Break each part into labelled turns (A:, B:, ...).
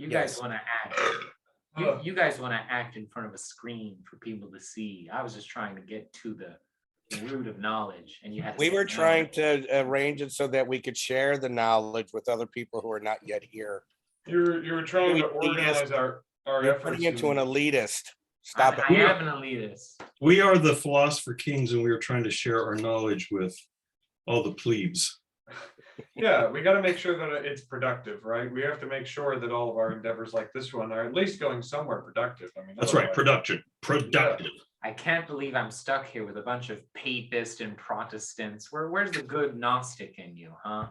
A: You
B: Yes.
A: guys want to act. You guys want to act in front of a screen for people to see. I was just trying to get to the root of knowledge, and you had to
B: We
A: say
B: were
A: no.
B: trying to arrange it so that we could share the knowledge with other people who are not yet here.
C: You were trying to
B: We-
C: organize our
B: You're
C: efforts.
B: turning into an
C: and-
B: elitist. Stop
A: I
B: it.
A: am an elitist.
D: We are the philosopher kings, and we are trying to share our knowledge with all the plebes.
C: Yeah, we got to make sure that it's productive, right? We have to make sure that all of our endeavors like this one are at least going somewhere productive. I mean,
D: That's right,
C: otherwise-
D: productive.
A: I can't believe I'm stuck here with a bunch of papists and Protestants. Where's the good Gnostic in you, huh?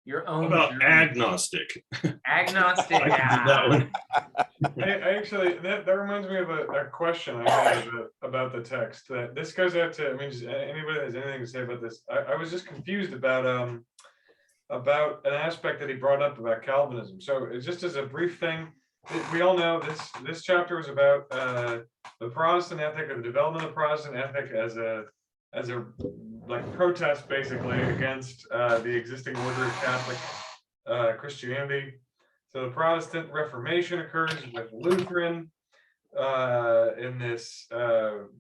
A: Your
D: How
A: own
D: about
A: journey.
D: agnostic?
A: Agnostic.
D: I can do that one.
C: I actually, that reminds me of a question I had about the text. That this goes out to, I mean, just anybody that has anything to say about this. I was just confused about an aspect that he brought up about Calvinism. So it's just as a brief thing, we all know this chapter was about the Protestant ethic, or the development of the Protestant ethic as a like protest basically against the existing order of Catholic Christianity. So the Protestant Reformation occurs with Lutheran in this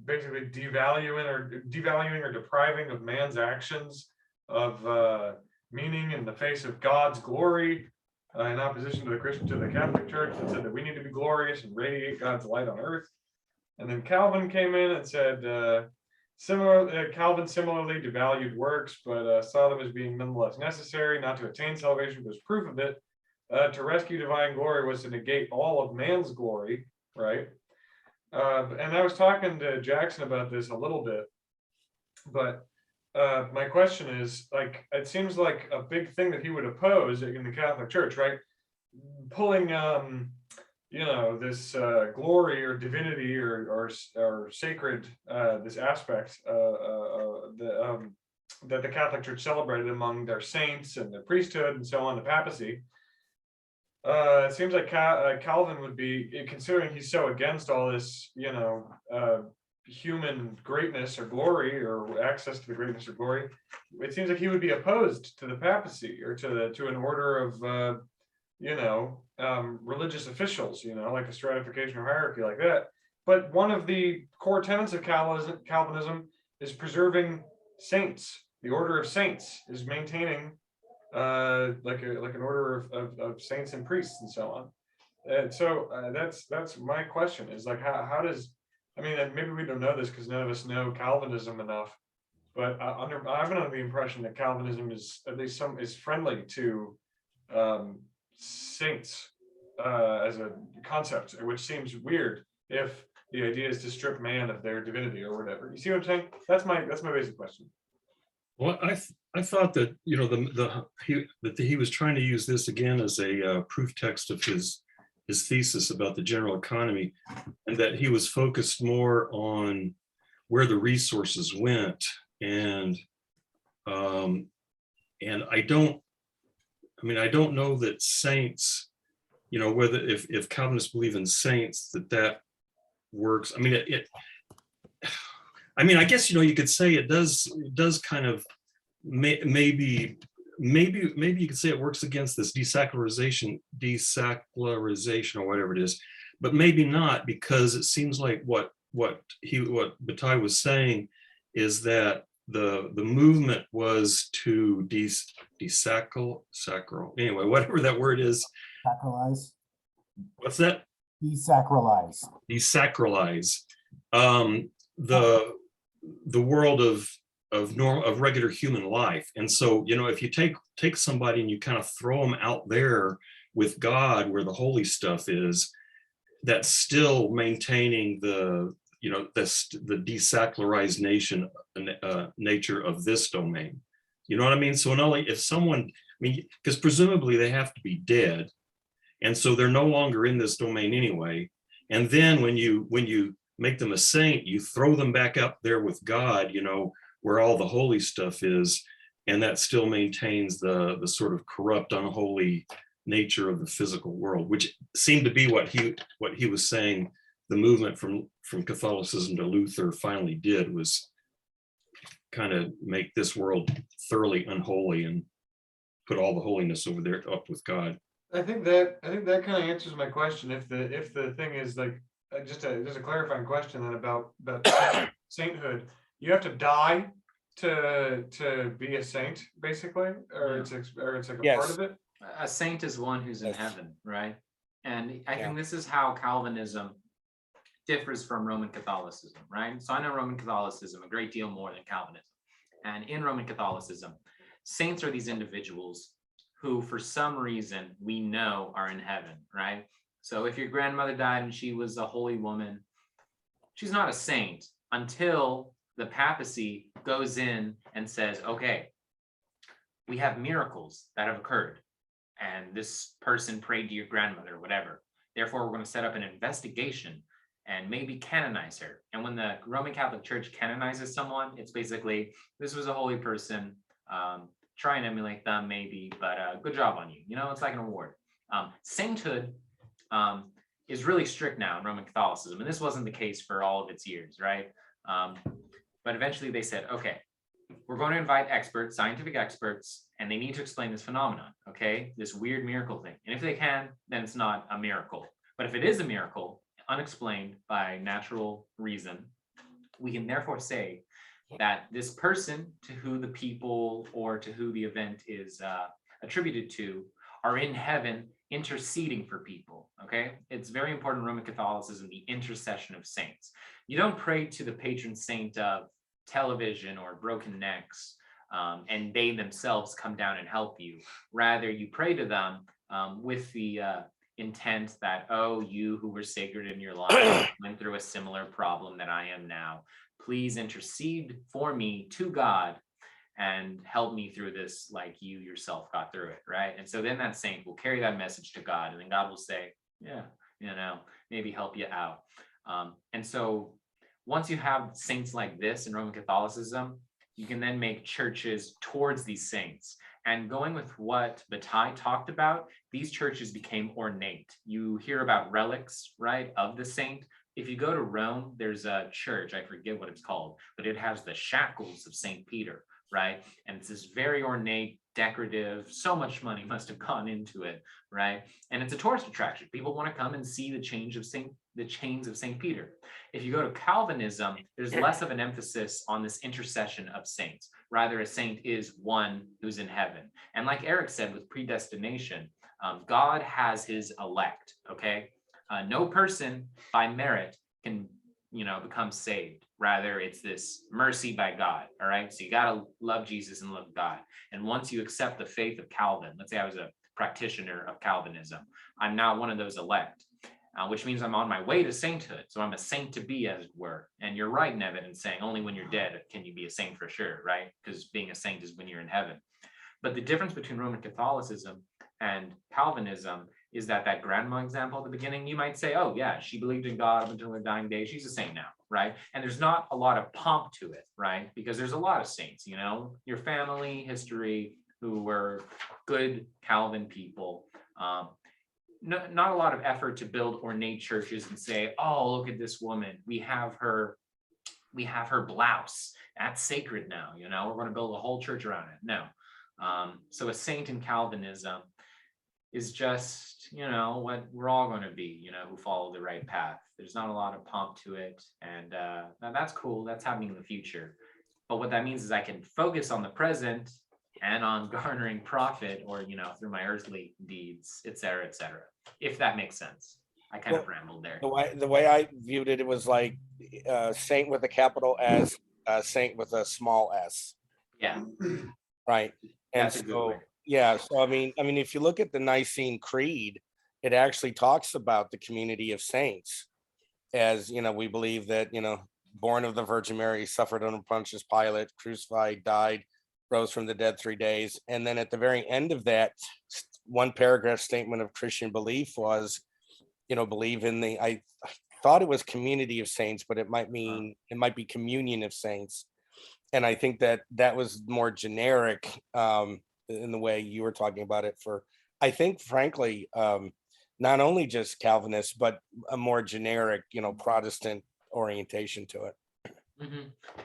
C: basically devaluing or depriving of man's actions of meaning in the face of God's glory, in opposition to the Catholic Church that said that we need to be glorious and radiate God's light on earth. And then Calvin came in and said Calvin similarly devalued works, but saw them as being nonetheless necessary, not to attain salvation, but as proof of it. To rescue divine glory was to negate all of man's glory, right? And I was talking to Jackson about this a little bit, but my question is, like, it seems like a big thing that he would oppose in the Catholic Church, right? Pulling, this glory or divinity or sacred, this aspect that the Catholic Church celebrated among their saints and the priesthood and so on, the papacy. It seems like Calvin would be, considering he's so against all this, human greatness or glory or access to the greatness or glory. It seems like he would be opposed to the papacy or to an order of, religious officials, like a stratification or hierarchy like that. But one of the core tenets of Calvinism is preserving saints. The order of saints is maintaining like an order of saints and priests and so on. And so that's my question is like, how does, I mean, maybe we don't know this because none of us know Calvinism enough, but I've been under the impression that Calvinism is at least is friendly to saints as a concept, which seems weird if the idea is to strip man of their divinity or whatever. You see what I'm saying? That's my basic question.
D: Well, I thought that that he was trying to use this again as a proof text of his thesis about the general economy, and that he was focused more on where the resources went, and I don't know that saints, whether if Calvinists believe in saints, that works. I mean, I guess, you could say it does kind of maybe you could say it works against this desacralization or whatever it is, but maybe not, because it seems like what Bataille was saying is that the movement was to anyway, whatever that word is.
E: Sacralize.
D: What's that?
E: Desacralize.
D: Desacralize the world of regular human life. And so, if you take somebody and you kind of throw them out there with God where the holy stuff is, that's still maintaining the desacralized nature of this domain. You know what I mean? So not only if someone, because presumably they have to be dead, and so they're no longer in this domain anyway. And then when you make them a saint, you throw them back up there with God, where all the holy stuff is, and that still maintains the sort of corrupt, unholy nature of the physical world, which seemed to be what he was saying. The movement from Catholicism to Luther finally did was kind of make this world thoroughly unholy and put all the holiness over there up with God.
C: I think that kind of answers my question. If the thing is like just a clarifying question then about sainthood, you have to die to be a saint, basically, or
A: Yeah.
C: it's like a part
B: Yes.
C: of it.
A: A saint is one who's in
B: Yes.
A: heaven, right? And I
B: Yeah.
A: think this is how Calvinism differs from Roman Catholicism, right? So I know Roman Catholicism a great deal more than Calvinism. And in Roman Catholicism, saints are these individuals who, for some reason, we know are in heaven, right? So if your grandmother died and she was a holy woman, she's not a saint until the papacy goes in and says, okay, we have miracles that have occurred, and this person prayed to your grandmother, whatever. Therefore, we're going to set up an investigation and maybe canonize her. And when the Roman Catholic Church canonizes someone, it's basically, this was a holy person. Try and emulate them, maybe, but good job on you. You know, it's like an award. Sainthood is really strict now in Roman Catholicism, and this wasn't the case for all of its years, right? But eventually they said, okay, we're going to invite experts, scientific experts, and they need to explain this phenomenon, okay? This weird miracle thing. And if they can, then it's not a miracle. But if it is a miracle, unexplained by natural reason, we can therefore say that this person to who the people or to who the event is attributed to are in heaven interceding for people, okay? It's very important in Roman Catholicism, the intercession of saints. You don't pray to the patron saint of television or broken necks, and they themselves come down and help you. Rather, you pray to them with the intent that, oh, you who were sacred in your life went through a similar problem that I am now. Please intercede for me to God and help me through this like you yourself got through it, right? And so then that saint will carry that message to God, and then God will say, yeah, you know, maybe help you out. And so once you have saints like this in Roman Catholicism, you can then make churches towards these saints. And going with what Bataille talked about, these churches became ornate. You hear about relics, right, of the saint. If you go to Rome, there's a church, I forget what it's called, but it has the shackles of St. Peter, right? And it's this very ornate, decorative, so much money must have gone into it, right? And it's a tourist attraction. People want to come and see the chains of St. Peter. If you go to Calvinism, there's less of an emphasis on this intercession of saints. Rather, a saint is one who's in heaven. And like Eric said with predestination, God has his elect, okay? No person by merit can, become saved. Rather, it's this mercy by God, all right? So you got to love Jesus and love God. And once you accept the faith of Calvin, let's say I was a practitioner of Calvinism, I'm now one of those elect. Which means I'm on my way to sainthood. So I'm a saint to be, as it were. And you're right, Nevin, in saying only when you're dead can you be a saint for sure, right? Because being a saint is when you're in heaven. But the difference between Roman Catholicism and Calvinism is that grandma example at the beginning, you might say, oh yeah, she believed in God up until her dying day. She's a saint now, right? And there's not a lot of pomp to it, right? Because there's a lot of saints, your family history who were good Calvin people. Not a lot of effort to build ornate churches and say, oh, look at this woman. We have her blouse. That's sacred now. We're going to build a whole church around it. No. So a saint in Calvinism is just, what we're all going to be, who follow the right path. There's not a lot of pomp to it. And that's cool. That's happening in the future. But what that means is I can focus on the present and on garnering profit or, through my earthly deeds, et cetera, if that makes sense. I kind of rambled there.
B: The way I viewed it, it was like saint with a capital S, saint with a small s.
A: Yeah.
B: Right. And
A: That's a good way.
B: yeah. So, I mean, if you look at the Nicene Creed, it actually talks about the community of saints as, we believe that, born of the Virgin Mary, suffered under Pontius Pilate, crucified, died, rose from the dead 3 days. And then at the very end of that one paragraph statement of Christian belief was, believe in I thought it was community of saints, but it might be communion of saints. And I think that was more generic in the way you were talking about it for, I think, frankly, not only just Calvinists, but a more generic, Protestant orientation to it.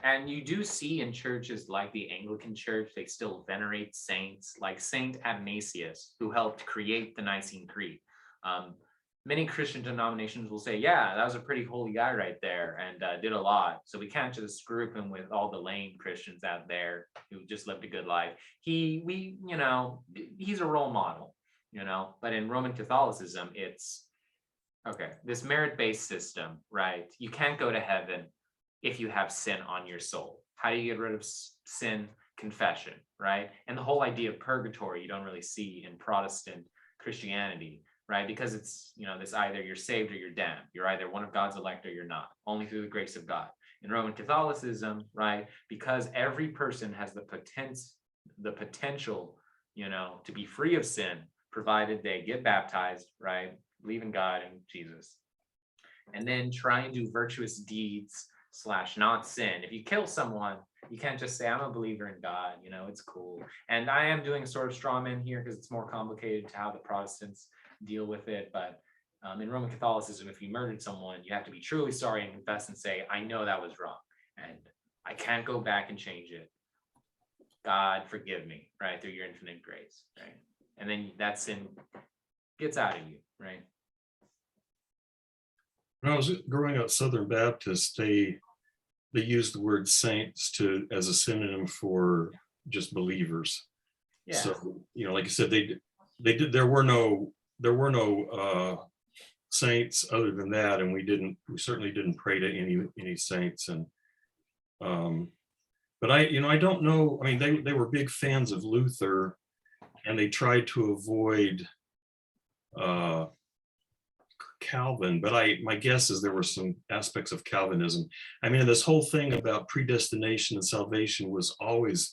A: And you do see in churches like the Anglican Church, they still venerate saints like Saint Athanasius, who helped create the Nicene Creed. Many Christian denominations will say, yeah, that was a pretty holy guy right there and did a lot. So we can't just group him with all the lame Christians out there who just lived a good life. He's a role model, but in Roman Catholicism, it's, okay, this merit-based system, right? You can't go to heaven if you have sin on your soul. How do you get rid of sin? Confession, right? And the whole idea of purgatory, you don't really see in Protestant Christianity, right? Because it's, this either you're saved or you're damned. You're either one of God's elect or you're not, only through the grace of God. In Roman Catholicism, right? Because every person has the potential, to be free of sin, provided they get baptized, right? Believe in God and Jesus. And then try and do virtuous deeds / not sin. If you kill someone, you can't just say, I'm a believer in God, it's cool. And I am doing a sort of straw man here because it's more complicated to how the Protestants deal with it. But in Roman Catholicism, if you murdered someone, you have to be truly sorry and confess and say, I know that was wrong and I can't go back and change it. God, forgive me, right? Through your infinite grace, right? And then that sin gets out of you, right?
D: When I was growing up Southern Baptist, they used the word saints as a synonym for just believers.
A: Yeah.
D: So, like I said, they did, there were no saints other than that, and we certainly didn't pray to any saints. And but I don't know. I mean, they were big fans of Luther, and they tried to avoid Calvin, but my guess is there were some aspects of Calvinism. I mean, this whole thing about predestination and salvation was always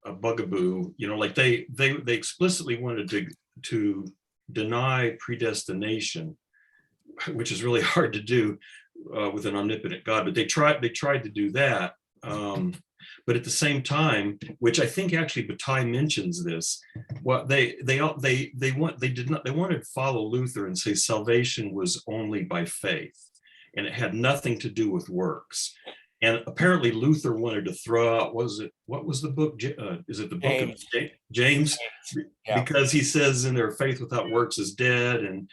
D: a bugaboo. Like they explicitly wanted to deny predestination, which is really hard to do with an omnipotent God. But they tried to do that. But at the same time, which I think actually Bataille mentions this, what they wanted to follow Luther and say salvation was only by faith, and it had nothing to do with works. And apparently Luther wanted to throw out, what was the book? Is it the book of James? Yeah. Because he says in there, faith without works is dead, and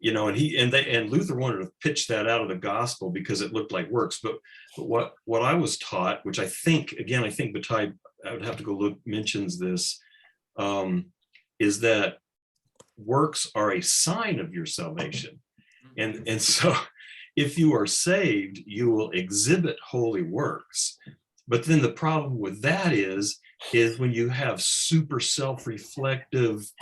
D: and Luther wanted to pitch that out of the gospel because it looked like works. But what I was taught, which I think Bataille, I would have to go look, mentions this, is that works are a sign of your salvation. And so if you are saved, you will exhibit holy works. But then the problem with that is when you have super self-reflective,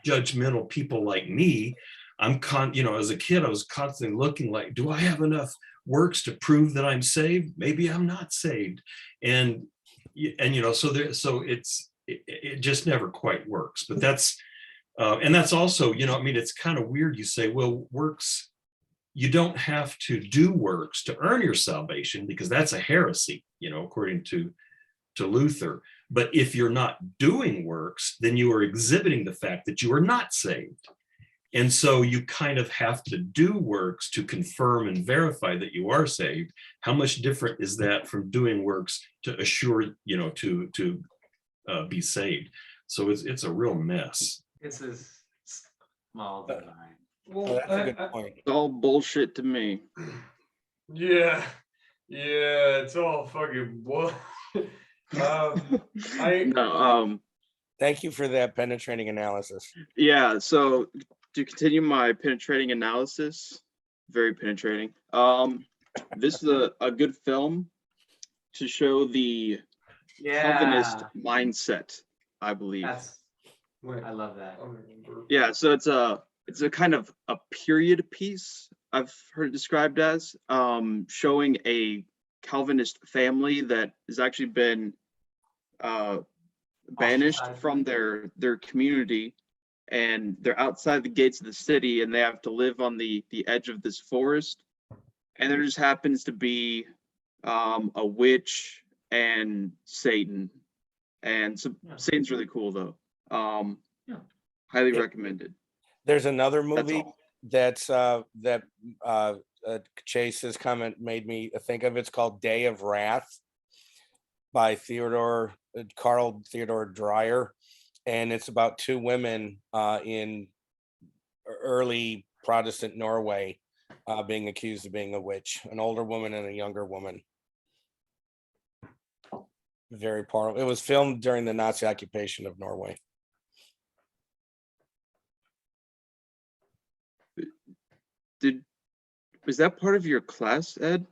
D: judgmental people like me, as a kid, I was constantly looking like, do I have enough works to prove that I'm saved? Maybe I'm not saved. And so it just never quite works. But that's also, it's kind of weird. You say, well, works, you don't have to do works to earn your salvation, because that's a heresy, according to Luther. But if you're not doing works, then you are exhibiting the fact that you are not saved. And so you kind of have to do works to confirm and verify that you are saved. How much different is that from doing works to assure, to be saved? So it's a real mess.
A: It's a small divide.
C: Well,
B: that's a good point.
F: It's all bullshit to me.
C: Yeah, it's all fucking bull.
B: Thank you for that penetrating analysis.
F: Yeah, so to continue my penetrating analysis, very penetrating. This is a good film to show the Calvinist mindset, I believe.
A: I love that.
F: Yeah, so it's a kind of a period piece, I've heard it described as, showing a Calvinist family that has actually been banished from their community, and they're outside the gates of the city, and they have to live on the edge of this forest. And there just happens to be a witch and Satan, and so Satan's really cool though. Highly recommended.
B: There's another movie that's Chase's comment made me think of. It's called Day of Wrath by Carl Theodor Dreyer, and it's about two women in early Protestant Norway being accused of being a witch, an older woman and a younger woman. Very powerful. It was filmed during the Nazi occupation of Norway.
F: Was that part of your class, Ed?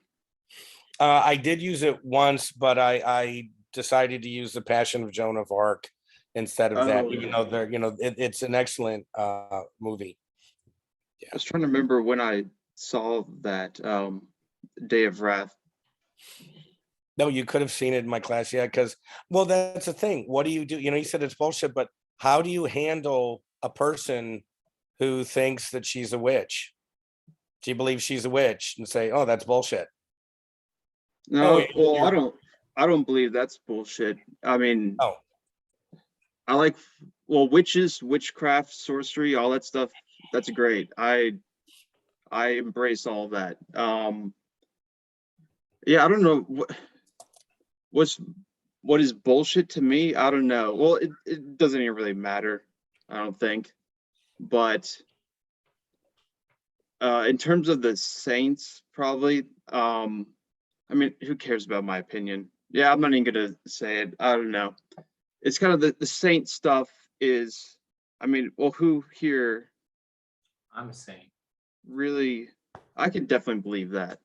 B: I did use it once, but I decided to use the Passion of Joan of Arc instead of that, even though it's an excellent movie.
F: I was trying to remember when I saw that Day of Wrath.
B: No, you could have seen it in my class, yeah, because, well, that's the thing. What do? You said it's bullshit, but how do you handle a person who thinks that she's a witch? She believes she's a witch and say, oh, that's bullshit.
F: No, I don't believe that's bullshit. I mean, I like, witches, witchcraft, sorcery, all that stuff. That's great. I embrace all that. Yeah, I don't know what is bullshit to me. I don't know. Well, it doesn't even really matter, I don't think. But in terms of the saints, probably, I mean, who cares about my opinion? Yeah, I'm not even gonna say it. I don't know. It's kind of the saint stuff is, I mean, well, who here
A: I'm a saint.
F: really, I can definitely believe that.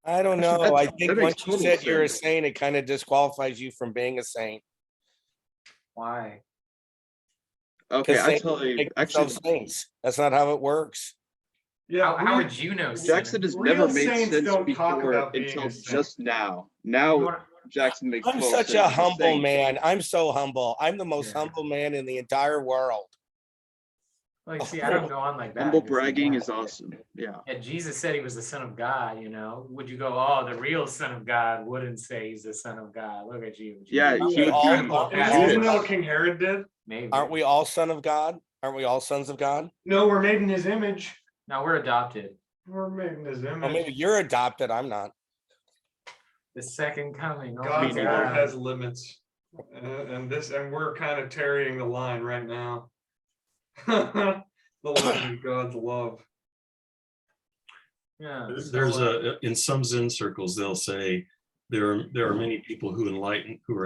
B: I don't know.
F: That-
B: I
F: that
B: think
F: makes
B: once you
F: total
B: said you're a
F: sense.
B: saint, it kind of disqualifies you from being a saint.
A: Why?
F: Okay, I
B: Saints
F: totally,
B: make
F: actually,
B: themselves saints. That's not how it works.
C: Yeah,
A: How would you know?
F: Jackson has
C: Real
F: never made
C: saints
F: sense
C: don't talk
F: before
C: about being
F: until
C: a saint.
F: just now.
A: You
F: Now
A: wanna-
F: Jackson makes
B: I'm
F: total
B: such
F: sense
B: a
F: as
B: humble
F: saint.
B: man. I'm so humble. I'm the most
A: Yeah.
B: humble man in the entire world.
A: Like, see, I don't go on like that.
F: Humble
A: 'cause,
F: bragging
A: yeah.
F: is awesome. Yeah.
A: And Jesus said he was the son of God, Would you go, oh, the real son of God wouldn't say he's the son of God. Look at you.
F: Yeah,
A: Jesus.
F: he would
B: all-
F: be
B: all-
C: Isn't that
F: Judas.
C: what King Herod did?
A: Maybe.
B: Aren't we all son of God? Aren't we all sons of God?
C: No, we're made in his image.
A: No, we're adopted.
C: We're made in his
B: Or
C: image.
B: maybe you're adopted. I'm not.
A: The second coming. Oh
C: God's
A: my
C: love
A: God.
C: has limits, and we're kind of tarrying the line right now. The limit of God's love.
A: Yeah.
D: There's
A: so,
D: in some Zen circles, they'll say there are many people who are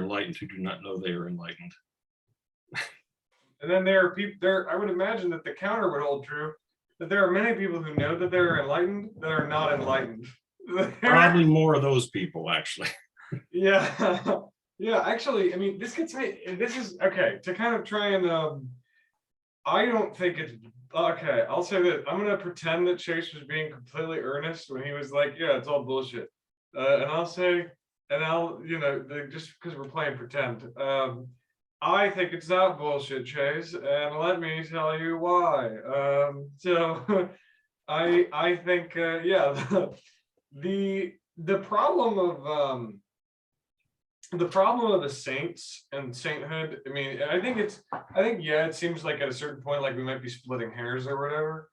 D: enlightened who do not know they are enlightened.
C: And then there are people there. I would imagine that the counter would hold true. That there are many people who know that they're enlightened that are not enlightened.
D: Probably more of those people, actually.
C: Yeah. Yeah, actually, I mean, this gets me. This is okay to kind of try and. I don't think it's okay. I'll say that I'm gonna pretend that Chase was being completely earnest when he was like, "Yeah, it's all bullshit," and I'll say, and I'll, just because we're playing pretend. I think it's not bullshit, Chase, and let me tell you why. So I think the problem of the saints and sainthood. I mean, I think it seems like at a certain point like we might be splitting hairs or whatever.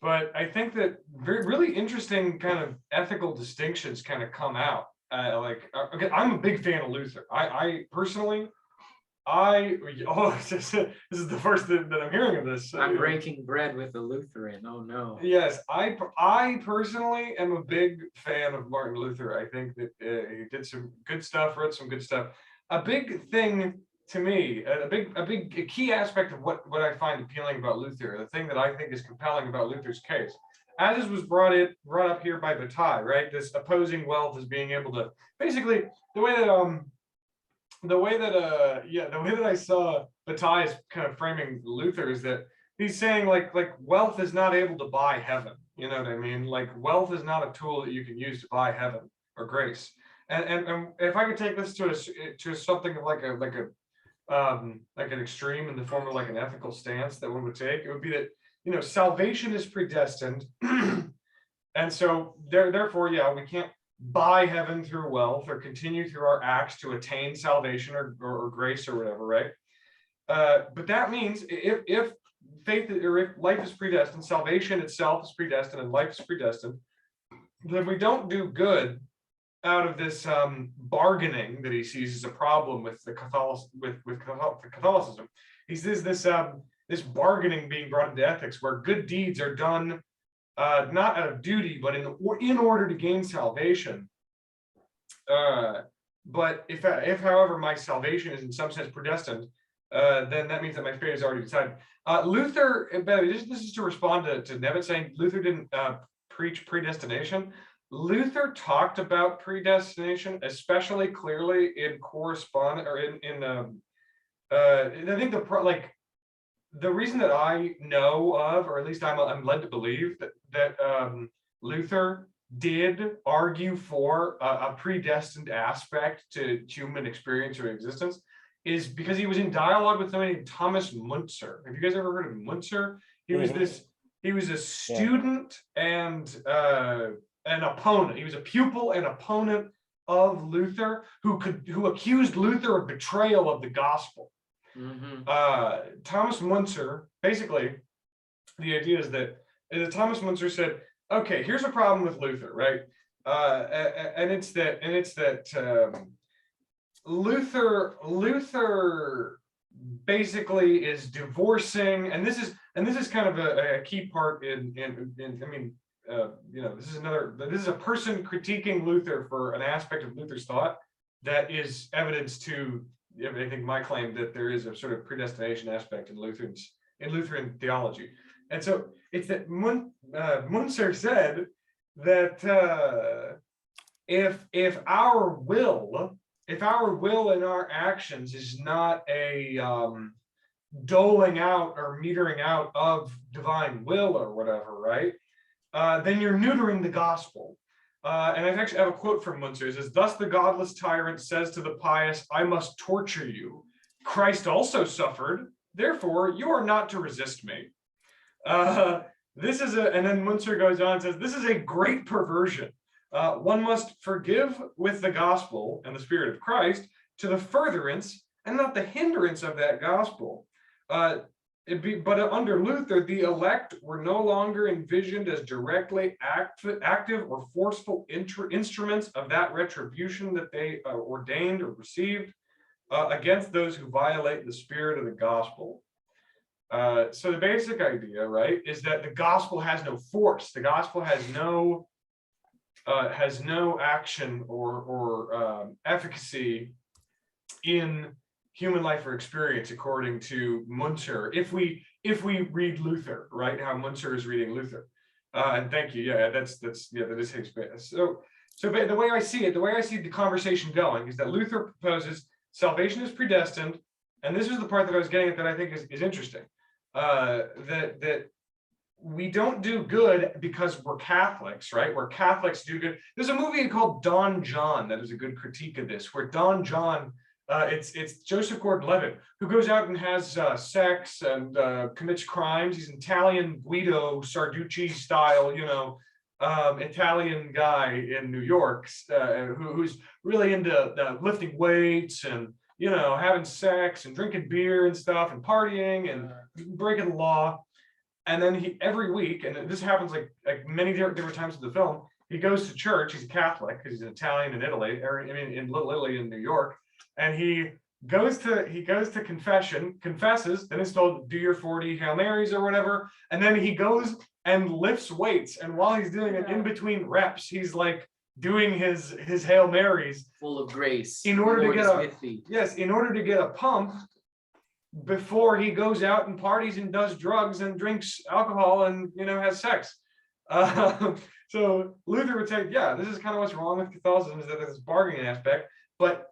C: But I think that really interesting kind of ethical distinctions kind of come out. Okay, I'm a big fan of Luther. I personally, this is the first that I'm hearing of this.
A: I'm breaking bread with a Lutheran. Oh no.
C: Yes, I personally am a big fan of Martin Luther. I think that he did some good stuff, wrote some good stuff. A big thing to me, a key aspect of what I find appealing about Luther, the thing that I think is compelling about Luther's case, as it was brought up here by Bataille, right? This opposing wealth as being able to basically the way that I saw Bataille's kind of framing Luther is that he's saying like wealth is not able to buy heaven. You know what I mean? Like wealth is not a tool that you can use to buy heaven or grace. And if I could take this to something of like an extreme in the form of like an ethical stance that one would take, it would be that salvation is predestined, and so therefore we can't buy heaven through wealth or continue through our acts to attain salvation or grace or whatever, right? But that means if faith or if life is predestined, salvation itself is predestined, and life is predestined, then we don't do good out of this bargaining that he sees as a problem with the Catholicism. He says this bargaining being brought into ethics, where good deeds are done not out of duty, but in order to gain salvation. But if however my salvation is in some sense predestined, then that means that my fate is already decided. Luther, this is to respond to Nevitt saying Luther didn't preach predestination. Luther talked about predestination, especially clearly in correspondence or I think the reason that I know of, or at least I'm led to believe that Luther did argue for a predestined aspect to human experience or existence is because he was in dialogue with somebody named Thomas Muntzer. Have you guys ever heard of Muntzer? He was a student and an opponent. He was a pupil and opponent of Luther who accused Luther of betrayal of the gospel. Thomas Muntzer, basically, the idea is that Thomas Muntzer said, okay, here's a problem with Luther, right? And it's that Luther basically is divorcing, and this is kind of a key part in I mean, this is a person critiquing Luther for an aspect of Luther's thought that is evidence to, I think, my claim that there is a sort of predestination aspect in Lutheran theology. And so it's that Muntzer said that if our will and our actions is not a doling out or metering out of divine will or whatever, right? Then you're neutering the gospel. And I actually have a quote from Muntzer. It says, "Thus the godless tyrant says to the pious, I must torture you. Christ also suffered. Therefore, you are not to resist me." And then Muntzer goes on and says, "This is a great perversion. One must forgive with the gospel and the spirit of Christ to the furtherance and not the hindrance of that gospel. But under Luther, the elect were no longer envisioned as directly active or forceful instruments of that retribution that they ordained or received against those who violate the spirit of the gospel." So the basic idea, right, is that the gospel has no force. The gospel has no action or efficacy in human life or experience, according to Muntzer. If we read Luther, right, how Muntzer is reading Luther. And thank you. Yeah, that is his base. So the way I see the conversation going is that Luther proposes salvation is predestined, and this is the part that I was getting at that I think is interesting. That we don't do good because we're Catholics, right? Where Catholics do good. There's a movie called Don John that is a good critique of this, where Don John, it's Joseph Gordon-Levitt, who goes out and has sex and commits crimes. He's an Italian Guido Sarducci style, Italian guy in New York, who's really into lifting weights and having sex and drinking beer and stuff and partying and breaking the law. And then every week, and this happens like many different times in the film, he goes to church. He's a Catholic because he's an Italian in Italy, in Little Italy in New York. And he goes to confession, confesses, then he's told, do your 40 Hail Marys or whatever. And then he goes and lifts weights. And while he's doing it in between reps, he's like doing his Hail Marys.
A: Full of grace.
C: In order to get a pump before he goes out and parties and does drugs and drinks alcohol and has sex. So Luther would say, yeah, this is kind of what's wrong with Catholicism, is that there's this bargaining aspect. But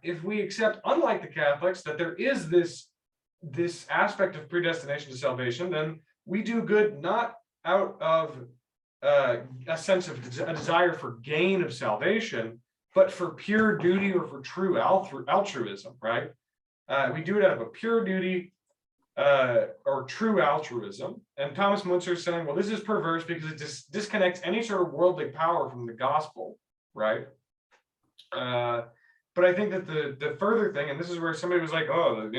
C: if we accept, unlike the Catholics, that there is this aspect of predestination to salvation, then we do good not out of a sense of a desire for gain of salvation, but for pure duty or for true altruism, right? We do it out of a pure duty or true altruism. And Thomas Muntzer is saying, well, this is perverse because it just disconnects any sort of worldly power from the gospel, right? But I think that the further thing, and this is where somebody was like, oh,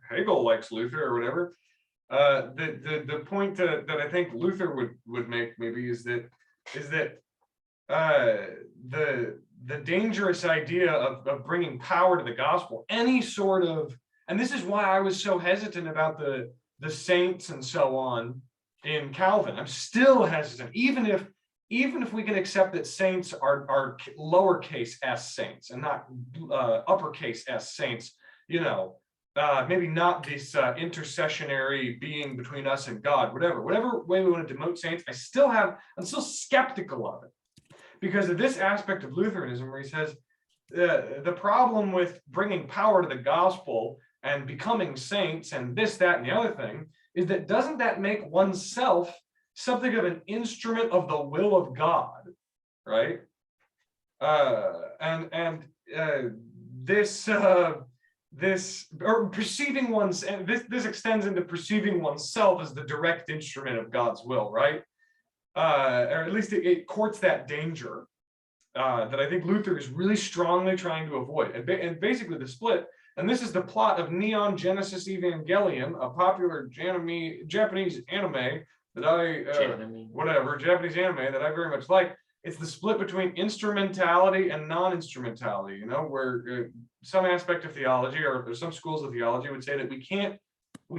C: Hegel likes Luther or whatever. The point that I think Luther would make maybe is that the dangerous idea of bringing power to the gospel, any sort of, and this is why I was so hesitant about the saints and so on in Calvin. I'm still hesitant, even if we can accept that saints are lowercase s saints and not uppercase s saints, maybe not this intercessionary being between us and God, whatever way we want to demote saints. I'm still skeptical of it because of this aspect of Lutheranism where he says the problem with bringing power to the gospel and becoming saints and this, that, and the other thing is that doesn't that make oneself something of an instrument of the will of God, right? This or perceiving one's, and this extends into perceiving oneself as the direct instrument of God's will, right? Or at least it courts that danger that I think Luther is really strongly trying to avoid. And basically the split, and this is the plot of Neon Genesis Evangelion, a popular Japanese anime that Japanese anime that I very much like. It's the split between instrumentality and non-instrumentality, where some aspect of theology or some schools of theology would say that we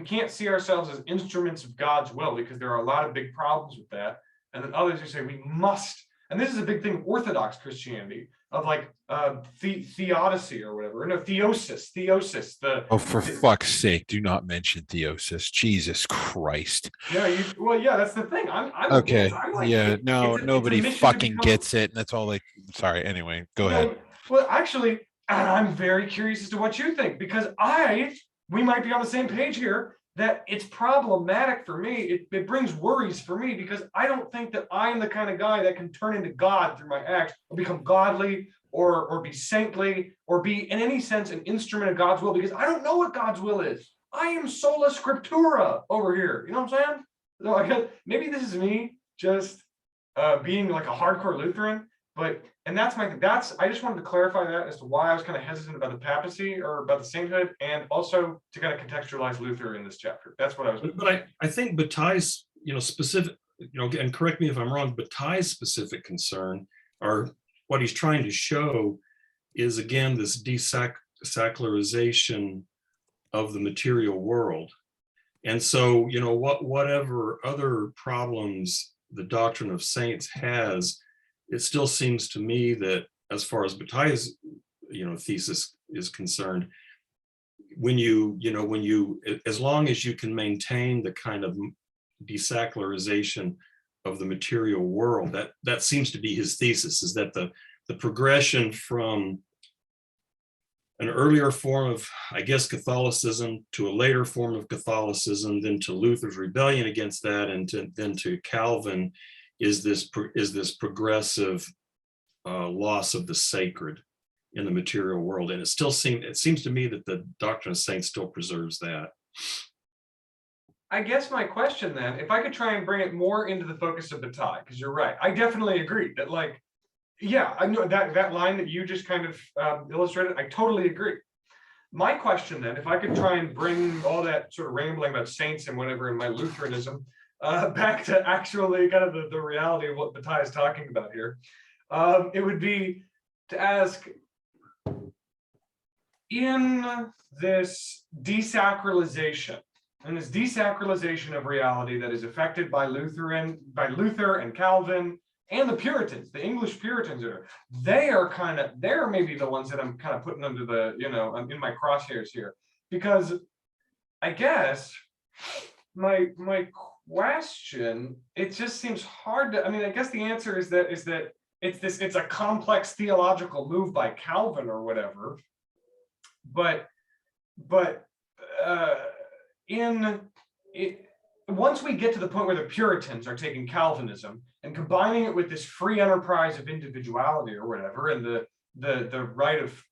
C: can't see ourselves as instruments of God's will because there are a lot of big problems with that. And then others who say we must, and this is a big thing of Orthodox Christianity, of like theodicy or whatever, no, theosis.
G: For fuck's sake, do not mention theosis. Jesus Christ.
C: Yeah, that's the thing. I'm
G: okay.
C: I'm like,
G: Nobody fucking gets it, and that's all they. Sorry. Anyway, go ahead.
C: Well, actually, I'm very curious as to what you think because we might be on the same page here. That it's problematic for me. It brings worries for me because I don't think that I am the kind of guy that can turn into God through my acts or become godly or be saintly or be in any sense an instrument of God's will because I don't know what God's will is. I am sola scriptura over here. You know what I'm saying? So I guess maybe this is me just being like a hardcore Lutheran, and I just wanted to clarify that as to why I was kind of hesitant about the papacy or about the sainthood, and also to kind of contextualize Luther in this chapter. That's what I was.
D: But I think Bataille's, specific, and correct me if I'm wrong, Bataille's specific concern, or what he's trying to show, is again this desacralization of the material world. And so, whatever other problems the doctrine of saints has, it still seems to me that as far as Bataille's, thesis is concerned, as long as you can maintain the kind of desacralization of the material world, that seems to be his thesis, is that the progression from an earlier form of, I guess, Catholicism to a later form of Catholicism, then to Luther's rebellion against that, and then to Calvin, is this progressive loss of the sacred in the material world. And it seems to me that the doctrine of saints still preserves that.
C: I guess my question then, if I could try and bring it more into the focus of Bataille, because you're right, I definitely agree that I know that line that you just kind of illustrated, I totally agree. My question then, if I could try and bring all that sort of rambling about saints and whatever in my Lutheranism back to actually kind of the reality of what Bataille is talking about here, it would be to ask, in this desacralization, of reality that is affected by Luther and Calvin and the Puritans, the English Puritans, they're maybe the ones that I'm kind of putting under the, I'm in my crosshairs here, because I guess my question, it just seems hard to, I guess the answer is that it's a complex theological move by Calvin or whatever, but once we get to the point where the Puritans are taking Calvinism and combining it with this free enterprise of individuality or whatever, and the right of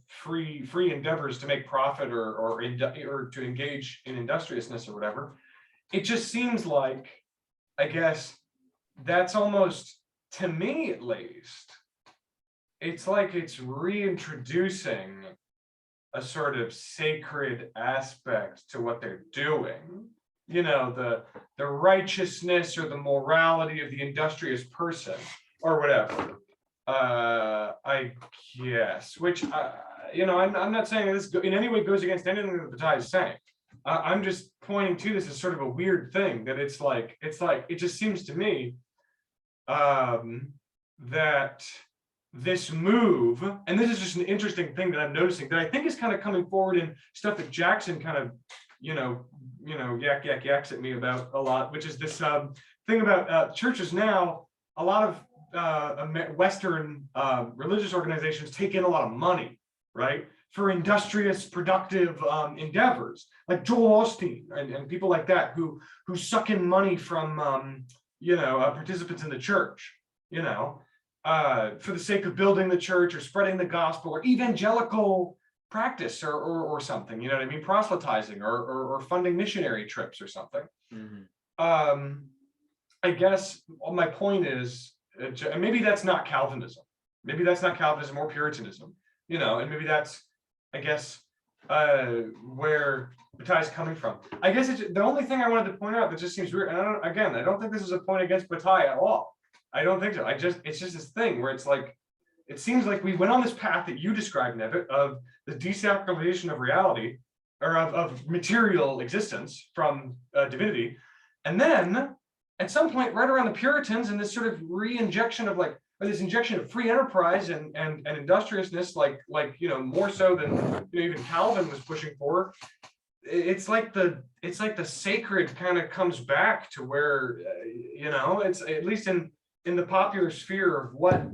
C: free endeavors to make profit or to engage in industriousness or whatever, it just seems like, I guess, that's almost, to me at least, it's like it's reintroducing a sort of sacred aspect to what they're doing. the righteousness or the morality of the industrious person or whatever. I guess, which I'm not saying this in any way goes against anything that Bataille is saying. I'm just pointing to this as sort of a weird thing that it's like it just seems to me that this move, and this is just an interesting thing that I'm noticing that I think is kind of coming forward in stuff that Jackson kind of yaks at me about a lot, which is this thing about churches now. A lot of Western religious organizations take in a lot of money, right, for industrious, productive endeavors, like Joel Osteen and people like that who suck in money from participants in the church, for the sake of building the church or spreading the gospel or evangelical practice or something, you know what I mean, proselytizing or funding missionary trips or something. I guess my point is, and maybe that's not Calvinism. Maybe that's not Calvinism or Puritanism, and maybe that's, I guess, where Bataille's coming from. I guess it's the only thing I wanted to point out that just seems weird. And I don't think this is a point against Bataille at all. I don't think so. It's just this thing where it's like, it seems like we went on this path that you described, Nevitt, of the desacralization of reality or of material existence from divinity. And then at some point, right around the Puritans and this sort of re-injection of this injection of free enterprise and industriousness, more so than even Calvin was pushing for. It's like the sacred kind of comes back to where it's at least in the popular sphere of what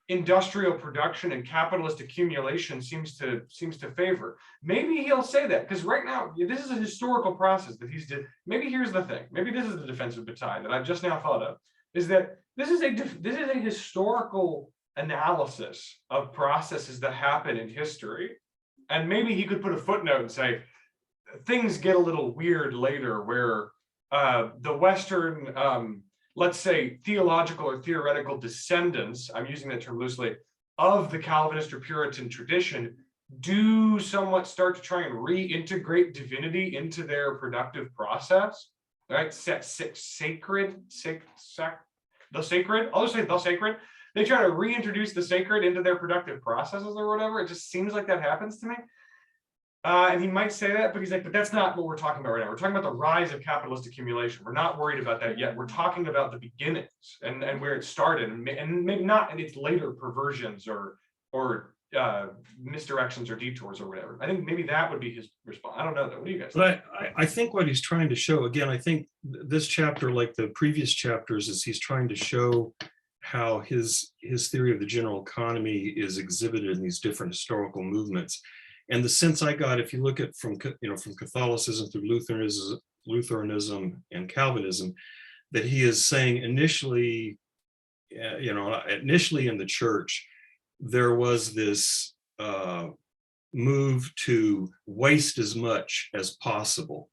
C: industrial production and capitalist accumulation seems to favor. Maybe he'll say that because right now this is a historical process that he's did. Maybe here's the thing. Maybe this is the defense of Bataille that I've just now thought of, is that this is a historical analysis of processes that happen in history, and maybe he could put a footnote and say things get a little weird later, where the Western let's say theological or theoretical descendants, I'm using that term loosely, of the Calvinist or Puritan tradition do somewhat start to try and reintegrate divinity into their productive process, right? The sacred. I'll just say the sacred. They try to reintroduce the sacred into their productive processes or whatever. It just seems like that happens to me. And he might say that, but he's like, but that's not what we're talking about right now. We're talking about the rise of capitalist accumulation. We're not worried about that yet. We're talking about the beginnings and where it started, and maybe not in its later perversions or misdirections or detours or whatever. I think maybe that would be his response. I don't know though. What do you guys think?
D: But I think what he's trying to show, again, I think this chapter, like the previous chapters, is he's trying to show how his theory of the general economy is exhibited in these different historical movements. And the sense I got, if you look at from Catholicism through Lutheranism and Calvinism, that he is saying initially in the church, there was this move to waste as much as possible.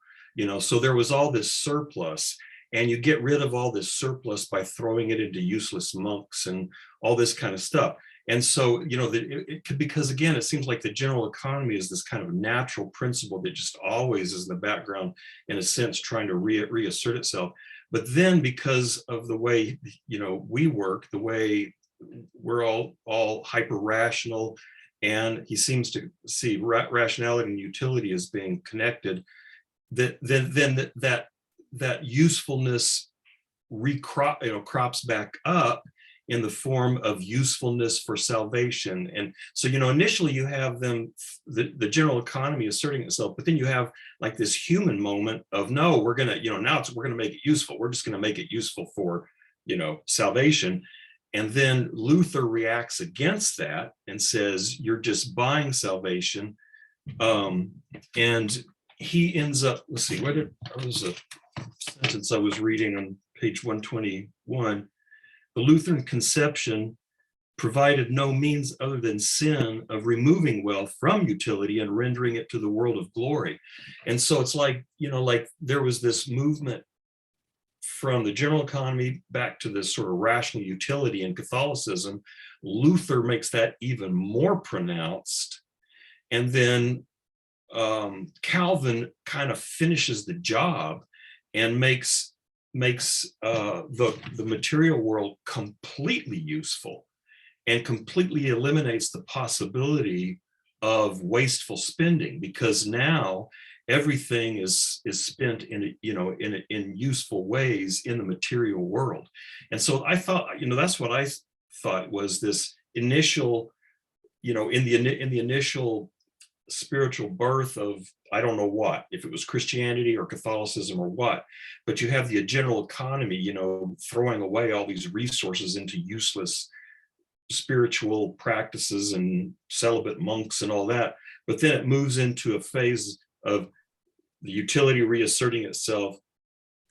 D: So there was all this surplus, and you get rid of all this surplus by throwing it into useless monks and all this kind of stuff. And so, it could, because again, it seems like the general economy is this kind of natural principle that just always is in the background, in a sense, trying to reassert itself. But then because of the way, we work, the way we're all hyper rational, and he seems to see rationality and utility as being connected, that usefulness crops back up in the form of usefulness for salvation. And so, initially you have the general economy asserting itself, but then you have like this human moment of, no, we're gonna, we're gonna make it useful. We're just gonna make it useful for, salvation. And then Luther reacts against that and says, you're just buying salvation. And he ends up, let's see, there was a sentence I was reading on page 121. The Lutheran conception provided no means other than sin of removing wealth from utility and rendering it to the world of glory. And so it's like, like there was this movement from the general economy back to this sort of rational utility in Catholicism. Luther makes that even more pronounced. And then Calvin kind of finishes the job and makes the material world completely useful and completely eliminates the possibility of wasteful spending, because now everything is spent in in useful ways in the material world. And so I thought, that's what I thought was this initial, in the initial spiritual birth of, I don't know what, if it was Christianity or Catholicism or what, but you have the general economy, throwing away all these resources into useless spiritual practices and celibate monks and all that. But then it moves into a phase of the utility reasserting itself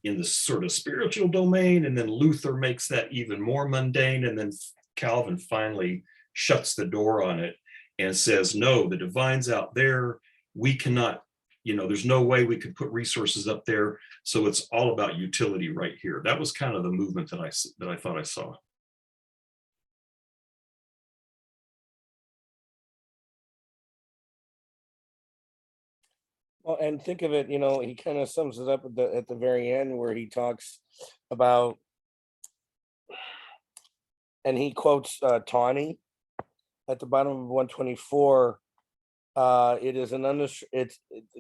D: in the sort of spiritual domain. And then Luther makes that even more mundane. And then Calvin finally shuts the door on it and says, no, the divine's out there. We cannot, there's no way we could put resources up there. So it's all about utility right here. That was kind of the movement that I thought I saw.
B: Well, and think of it, he kind of sums it up at the very end where he talks about, and he quotes Tawney at the bottom of 124.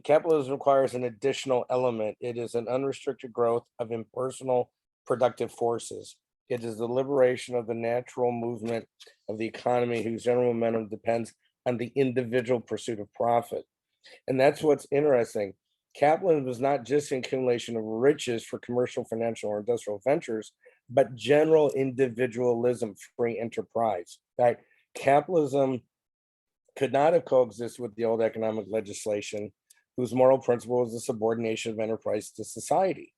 B: Capitalism requires an additional element. It is an unrestricted growth of impersonal productive forces. It is the liberation of the natural movement of the economy whose general momentum depends on the individual pursuit of profit. And that's what's interesting. Capitalism is not just an accumulation of riches for commercial, financial, or industrial ventures, but general individualism, free enterprise. Right? Capitalism could not have coexisted with the old economic legislation, whose moral principle was the subordination of enterprise to society.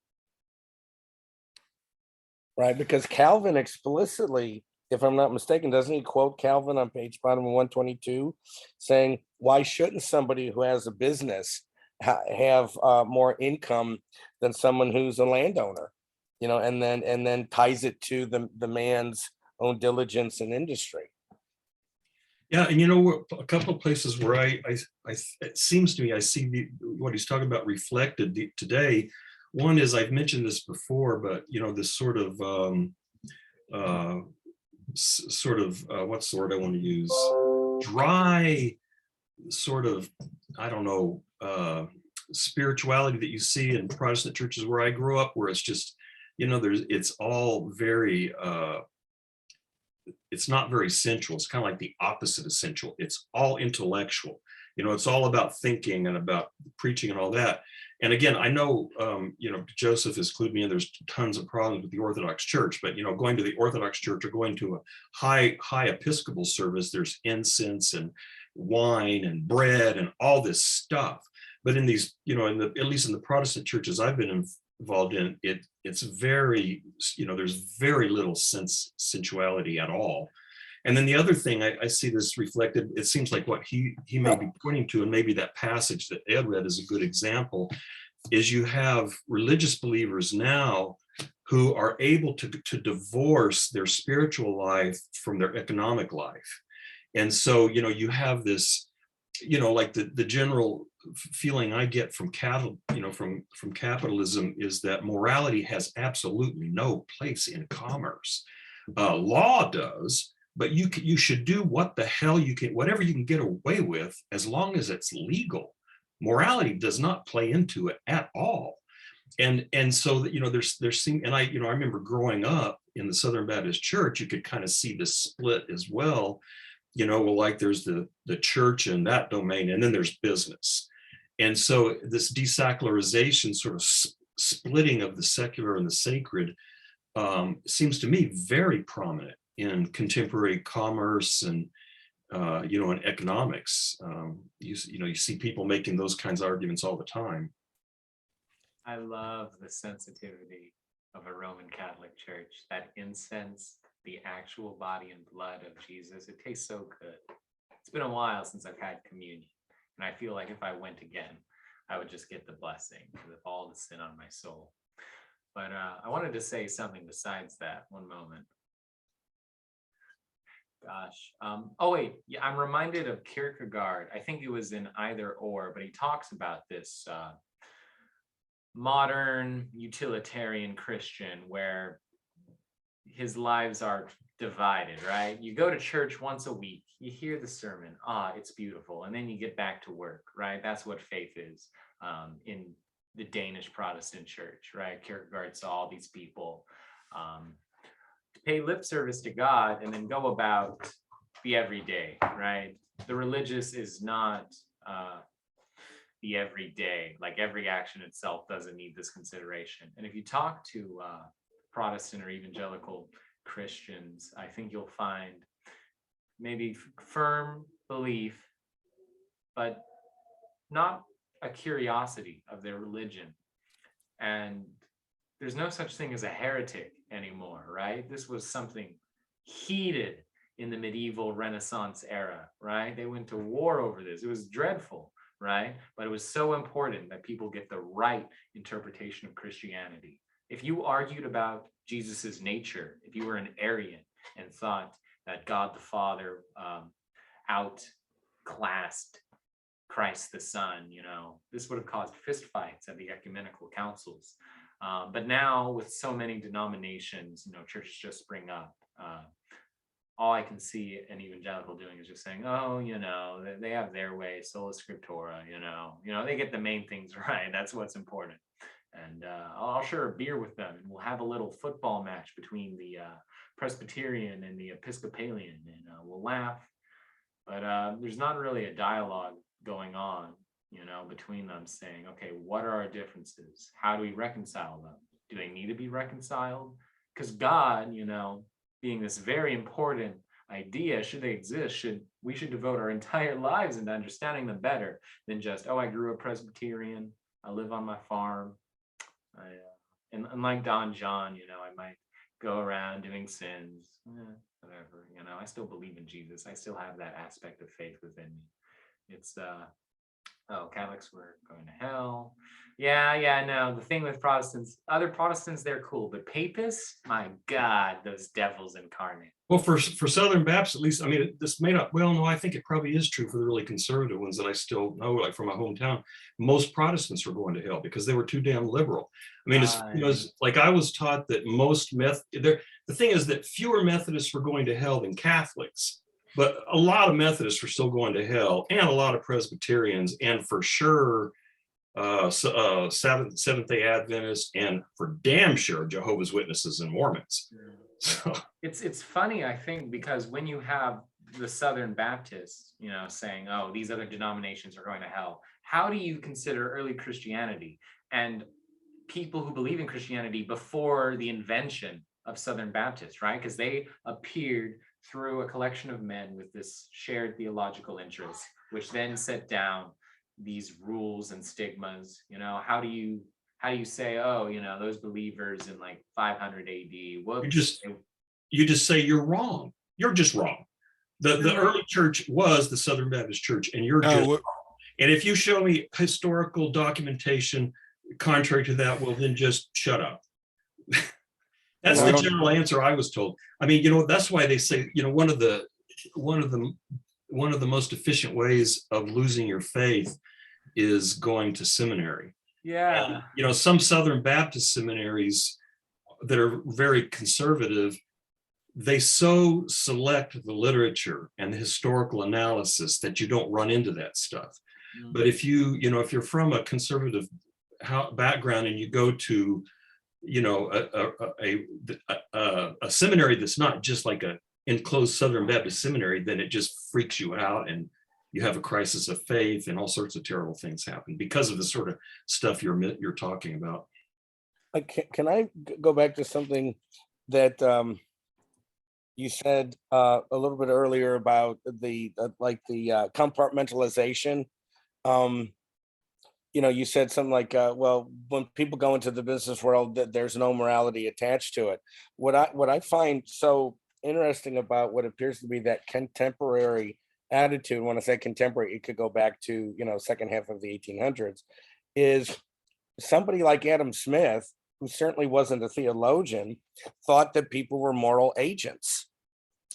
B: Right? Because Calvin explicitly, if I'm not mistaken, doesn't he quote Calvin on page bottom of 122, saying, why shouldn't somebody who has a business have more income than someone who's a landowner? And then ties it to the man's own diligence and industry.
D: Yeah, and a couple of places where it seems to me I see what he's talking about reflected today. One is, I've mentioned this before, but this sort of what's the word I want to use? Dry sort of, I don't know, spirituality that you see in Protestant churches where I grew up, where it's just, it's all very, it's not very sensual. It's kind of like the opposite of sensual. It's all intellectual. It's all about thinking and about preaching and all that. And again, I know, Joseph has clued me in, there's tons of problems with the Orthodox Church, but, going to the Orthodox Church or going to a high Episcopal service, there's incense and wine and bread and all this stuff. But in these, at least in the Protestant churches I've been involved in, it's very, there's very little sensuality at all. And then the other thing I see this reflected, it seems like what he may be pointing to, and maybe that passage that Ed read is a good example, is you have religious believers now who are able to divorce their spiritual life from their economic life. And so, you have this, like the general feeling I get from from capitalism is that morality has absolutely no place in commerce. Law does, but you should do what the hell whatever you can get away with, as long as it's legal. Morality does not play into it at all. And so that, and I remember growing up in the Southern Baptist Church, you could kind of see this split as well. Like there's the church and that domain, and then there's business. And so this desacralization, sort of splitting of the secular and the sacred, seems to me very prominent in contemporary commerce and in economics. You see people making those kinds of arguments all the time.
A: I love the sensitivity of a Roman Catholic Church. That incense, the actual body and blood of Jesus, it tastes so good. It's been a while since I've had communion, and I feel like if I went again, I would just get the blessing of all the sin on my soul. But I wanted to say something besides that. One moment. Gosh. Oh wait, yeah, I'm reminded of Kierkegaard. I think it was in Either or, but he talks about this modern utilitarian Christian where his lives are divided, right? You go to church once a week, you hear the sermon, it's beautiful, and then you get back to work, right? That's what faith is in the Danish Protestant church, right? Kierkegaard saw all these people pay lip service to God and then go about the everyday, right? The religious is not the everyday, like every action itself doesn't need this consideration. And if you talk to Protestant or evangelical Christians, I think you'll find maybe firm belief, but not a curiosity of their religion. And there's no such thing as a heretic anymore, right? This was something heated in the medieval Renaissance era, right? They went to war over this. It was dreadful, right? But it was so important that people get the right interpretation of Christianity. If you argued about Jesus's nature, if you were an Arian and thought that God the Father outclassed Christ the Son, this would have caused fistfights at the ecumenical councils. But now with so many denominations, churches just spring up. All I can see an evangelical doing is just saying, they have their way, sola scriptura, they get the main things right. That's what's important. And I'll share a beer with them, and we'll have a little football match between the Presbyterian and the Episcopalian, and we'll laugh. But there's not really a dialogue going on, between them saying, okay, what are our differences? How do we reconcile them? Do they need to be reconciled? Because God, being this very important idea, should they exist, we should devote our entire lives into understanding them better than just, I grew up Presbyterian, I live on my farm. And like Don John, I might go around doing sins, whatever, I still believe in Jesus. I still have that aspect of faith within me. It's Catholics were going to hell. No, the thing with Protestants, other Protestants, they're cool, but Papists, my God, those devils incarnate.
D: Well, for Southern Baptists, at least, this may not, well, no, I think it probably is true for the really conservative ones that I still know, like from my hometown. Most Protestants were going to hell because they were too damn liberal. It's like I was taught that the thing is that fewer Methodists were going to hell than Catholics, but a lot of Methodists were still going to hell, and a lot of Presbyterians, and for sure, Seventh-day Adventists, and for damn sure Jehovah's Witnesses and Mormons. So
A: it's funny, I think, because when you have the Southern Baptists, saying, these other denominations are going to hell, how do you consider early Christianity and people who believe in Christianity before the invention of Southern Baptists, right? Because they appeared through a collection of men with this shared theological interest, which then set down these rules and stigmas. How do you say, those believers in like 500 AD, whoops.
D: You just say you're wrong. You're just wrong. The early church was the Southern Baptist Church, and you're just wrong. And if you show me historical documentation contrary to that, well, then just shut up. That's the general answer I was told. That's why they say, one of the most efficient ways of losing your faith is going to seminary.
A: Yeah.
D: And, some Southern Baptist seminaries that are very conservative, they so select the literature and the historical analysis that you don't run into that stuff. Mm-hmm. But if you're from a conservative background and you go to, a seminary that's not just like a enclosed Southern Baptist seminary, then it just freaks you out, and you have a crisis of faith, and all sorts of terrible things happen because of the sort of stuff you're talking about.
B: Can I go back to something that you said a little bit earlier about the compartmentalization? You said something like, when people go into the business world, there's no morality attached to it. What I find so interesting about what appears to be that contemporary attitude, when I say contemporary, it could go back to, second half of the 1800s, is somebody like Adam Smith, who certainly wasn't a theologian, thought that people were moral agents.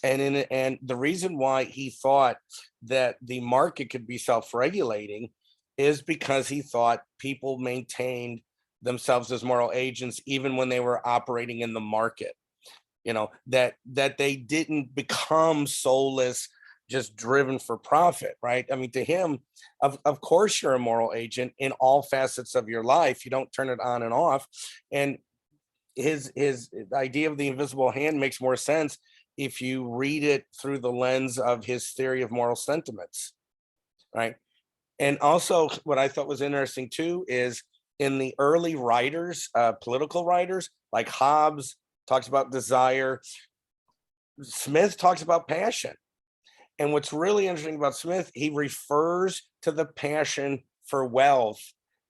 B: And the reason why he thought that the market could be self-regulating is because he thought people maintained themselves as moral agents even when they were operating in the market. That they didn't become soulless, just driven for profit, right? I mean, to him, of course you're a moral agent in all facets of your life. You don't turn it on and off. And his idea of the invisible hand makes more sense if you read it through the lens of his theory of moral sentiments, right? And also what I thought was interesting too is in the early writers, political writers, like Hobbes talks about desire, Smith talks about passion. And what's really interesting about Smith, he refers to the passion for wealth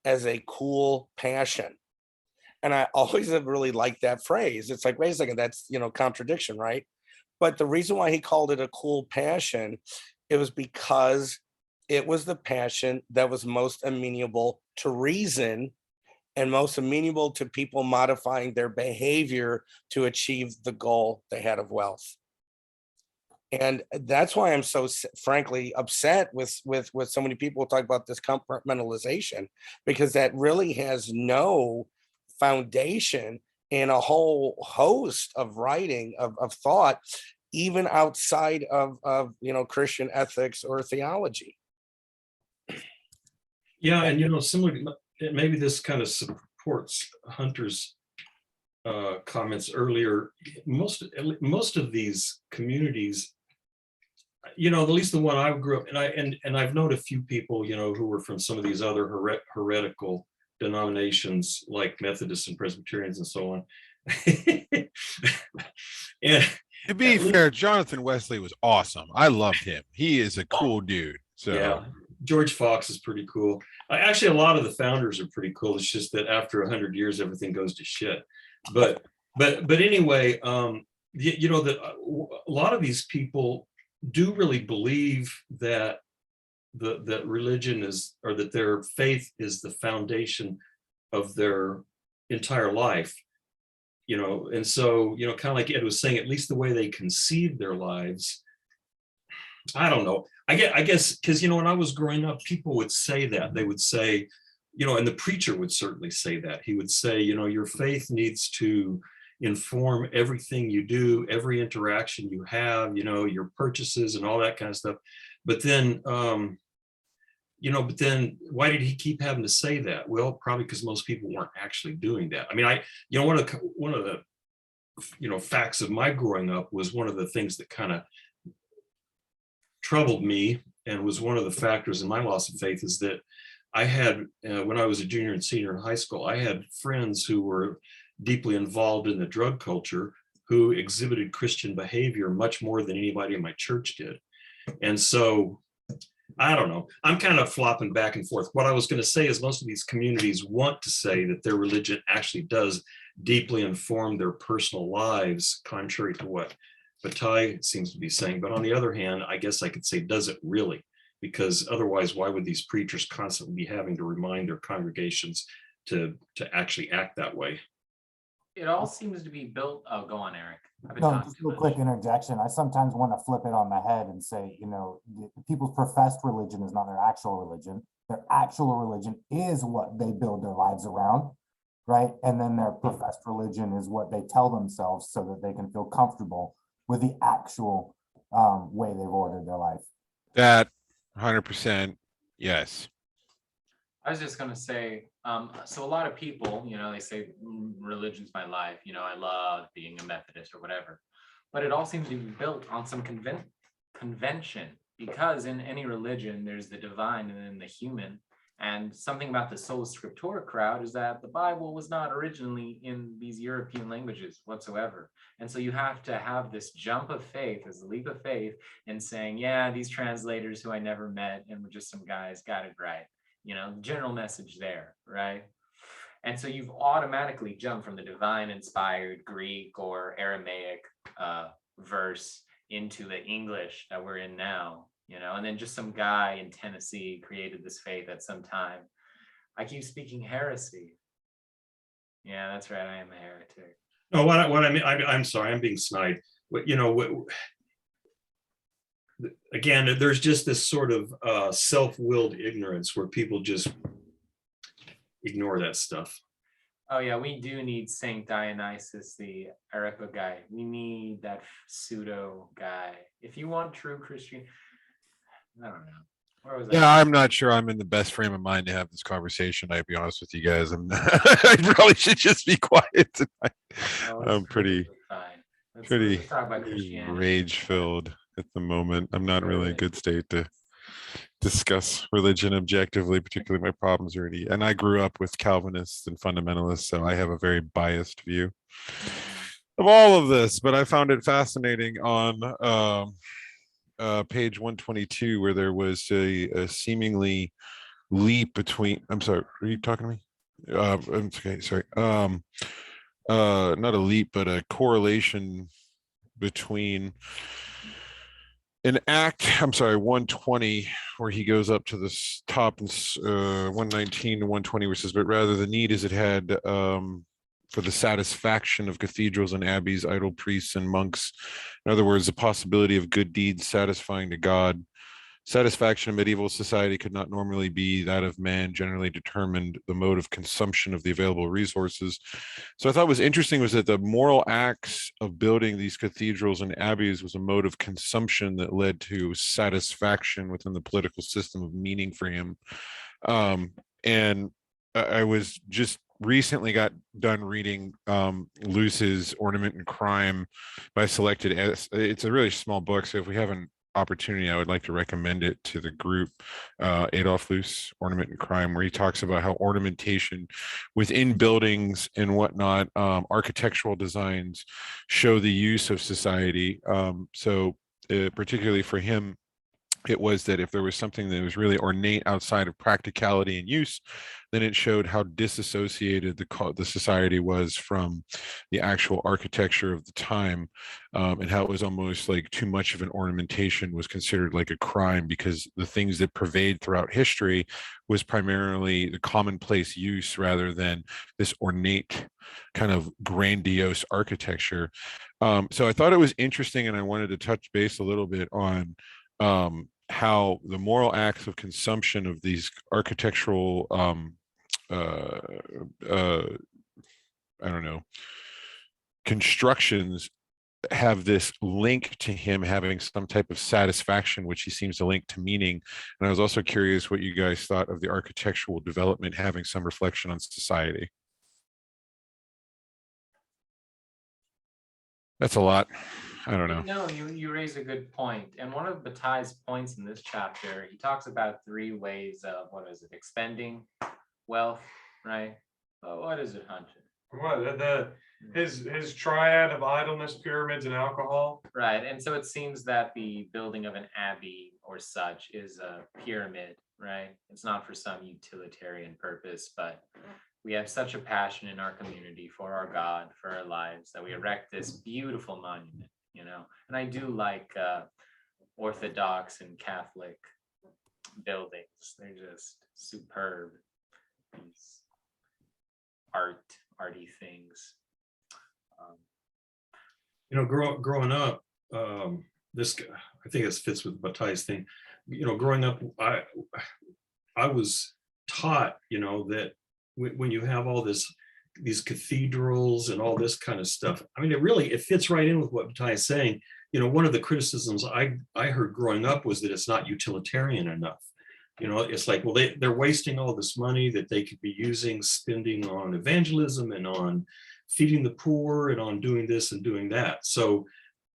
B: as a cool passion. And I always have really liked that phrase. It's like, wait a second, that's, contradiction, right? But the reason why he called it a cool passion, it was because it was the passion that was most amenable to reason and most amenable to people modifying their behavior to achieve the goal they had of wealth. And that's why I'm so frankly upset with so many people who talk about this compartmentalization, because that really has no foundation in a whole host of writing, of thought, even outside of Christian ethics or theology.
D: Yeah, and similarly, maybe this kind of supports Hunter's comments earlier. Most of these communities, at least the one I grew up, and I've known a few people, who were from some of these other heretical denominations like Methodists and Presbyterians and so on. And
G: to be fair, Jonathan Wesley was awesome. I loved him. He is a cool dude. So
D: yeah, George Fox is pretty cool. Actually, a lot of the founders are pretty cool. It's just that after 100 years, everything goes to shit. But anyway, that a lot of these people do really believe that that religion is, or that their faith is the foundation of their entire life, and so, kind of like Ed was saying, at least the way they conceive their lives, I don't know. I guess, because, when I was growing up, people would say that. They would say, and the preacher would certainly say that. He would say, your faith needs to inform everything you do, every interaction you have, your purchases and all that kind of stuff. But then, why did he keep having to say that? Well, probably because most people weren't actually doing that. I mean, one of the facts of my growing up was one of the things that kind of troubled me and was one of the factors in my loss of faith is that I had, when I was a junior and senior in high school, I had friends who were deeply involved in the drug culture who exhibited Christian behavior much more than anybody in my church did. And so, I don't know, I'm kind of flopping back and forth. What I was going to say is most of these communities want to say that their religion actually does deeply inform their personal lives, contrary to what Bataille seems to be saying. But on the other hand, I guess I could say, does it really? Because otherwise, why would these preachers constantly be having to remind their congregations to actually act that way?
A: It all seems to be built. Oh, go on, Eric.
E: No, just a quick interjection. I sometimes want to flip it on the head and say, people's professed religion is not their actual religion. Their actual religion is what they build their lives around, right? And then their professed religion is what they tell themselves so that they can feel comfortable with the actual way they've ordered their life.
G: that 100%, yes.
A: I was just going to say, so a lot of people, they say religion's my life, I love being a Methodist or whatever, but it all seems to be built on some convention, because in any religion, there's the divine and then the human. And something about the Sola Scriptura crowd is that the Bible was not originally in these European languages whatsoever. And so you have to have this jump of faith, this leap of faith in saying, yeah, these translators who I never met and were just some guys got it right. General message there, right? And so you've automatically jumped from the divine inspired Greek or Aramaic verse into the English that we're in now, and then just some guy in Tennessee created this faith at some time. I keep speaking heresy. Yeah, that's right. I am a heretic.
D: No, what I mean, I'm sorry, I'm being snide. again, there's just this sort of self-willed ignorance where people just ignore that stuff.
A: Oh yeah, we do need Saint Dionysius, the Heretical guy. We need that pseudo guy. If you want true Christian, I don't know. Where was
G: Yeah,
A: I?
G: I'm not sure I'm in the best frame of mind to have this conversation. I'd be honest with you guys. I probably should just be quiet tonight.
A: Oh,
G: I'm
A: it's
G: pretty
A: fine. Let's
G: pretty
A: talk about Christianity.
G: rage filled at the moment. I'm not really in a
A: Right.
G: good state to discuss religion objectively, particularly my problems already. And I grew up with Calvinists and fundamentalists, so I have a very biased view of all of this. But I found it fascinating on page 122, where there was a seemingly leap between. I'm sorry, are you talking to me? Okay, sorry. Not a leap, but a correlation between an act, I'm sorry, 120, where he goes up to the top, and 119 to 120, which says, but rather the need is it had for the satisfaction of cathedrals and abbeys, idle priests and monks. In other words, the possibility of good deeds satisfying to God. Satisfaction in medieval society could not normally be that of man, generally determined the mode of consumption of the available resources. So I thought was interesting was that the moral acts of building these cathedrals and abbeys was a mode of consumption that led to satisfaction within the political system of meaning for him. And I was just recently got done reading Luce's Ornament and Crime by Selected. It's a really small book, so if we haven't opportunity, I would like to recommend it to the group. Adolf Loos, Ornament and Crime, where he talks about how ornamentation within buildings and whatnot, architectural designs show the use of society. So particularly for him, it was that if there was something that was really ornate outside of practicality and use, then it showed how disassociated the society was from the actual architecture of the time, and how it was almost like too much of an ornamentation was considered like a crime, because the things that pervade throughout history was primarily the commonplace use rather than this ornate kind of grandiose architecture. So I thought it was interesting, and I wanted to touch base a little bit on how the moral acts of consumption of these architectural I don't know, constructions have this link to him having some type of satisfaction, which he seems to link to meaning. And I was also curious what you guys thought of the architectural development having some reflection on society. That's a lot. I don't know.
A: No, you raise a good point. And one of Bataille's points in this chapter, he talks about 3 ways of, what is it, expending wealth, right? Oh, what is it, Hunter?
C: What his triad of idleness, pyramids, and alcohol.
A: Right. And so it seems that the building of an abbey or such is a pyramid, right? It's not for some utilitarian purpose, but we have such a passion in our community for our God, for our lives, that we erect this beautiful monument, you know. And I do like Orthodox and Catholic buildings. They're just superb. These arty things.
D: You know, growing up, this, I think this fits with Bataille's thing. You know, growing up, I was taught, you know, that when you have all these cathedrals and all this kind of stuff, I mean, it fits right in with what Bataille is saying. You know, one of the criticisms I heard growing up was that it's not utilitarian enough. You know, it's like, well, they're wasting all this money that they could be spending on evangelism and on feeding the poor and on doing this and doing that. So,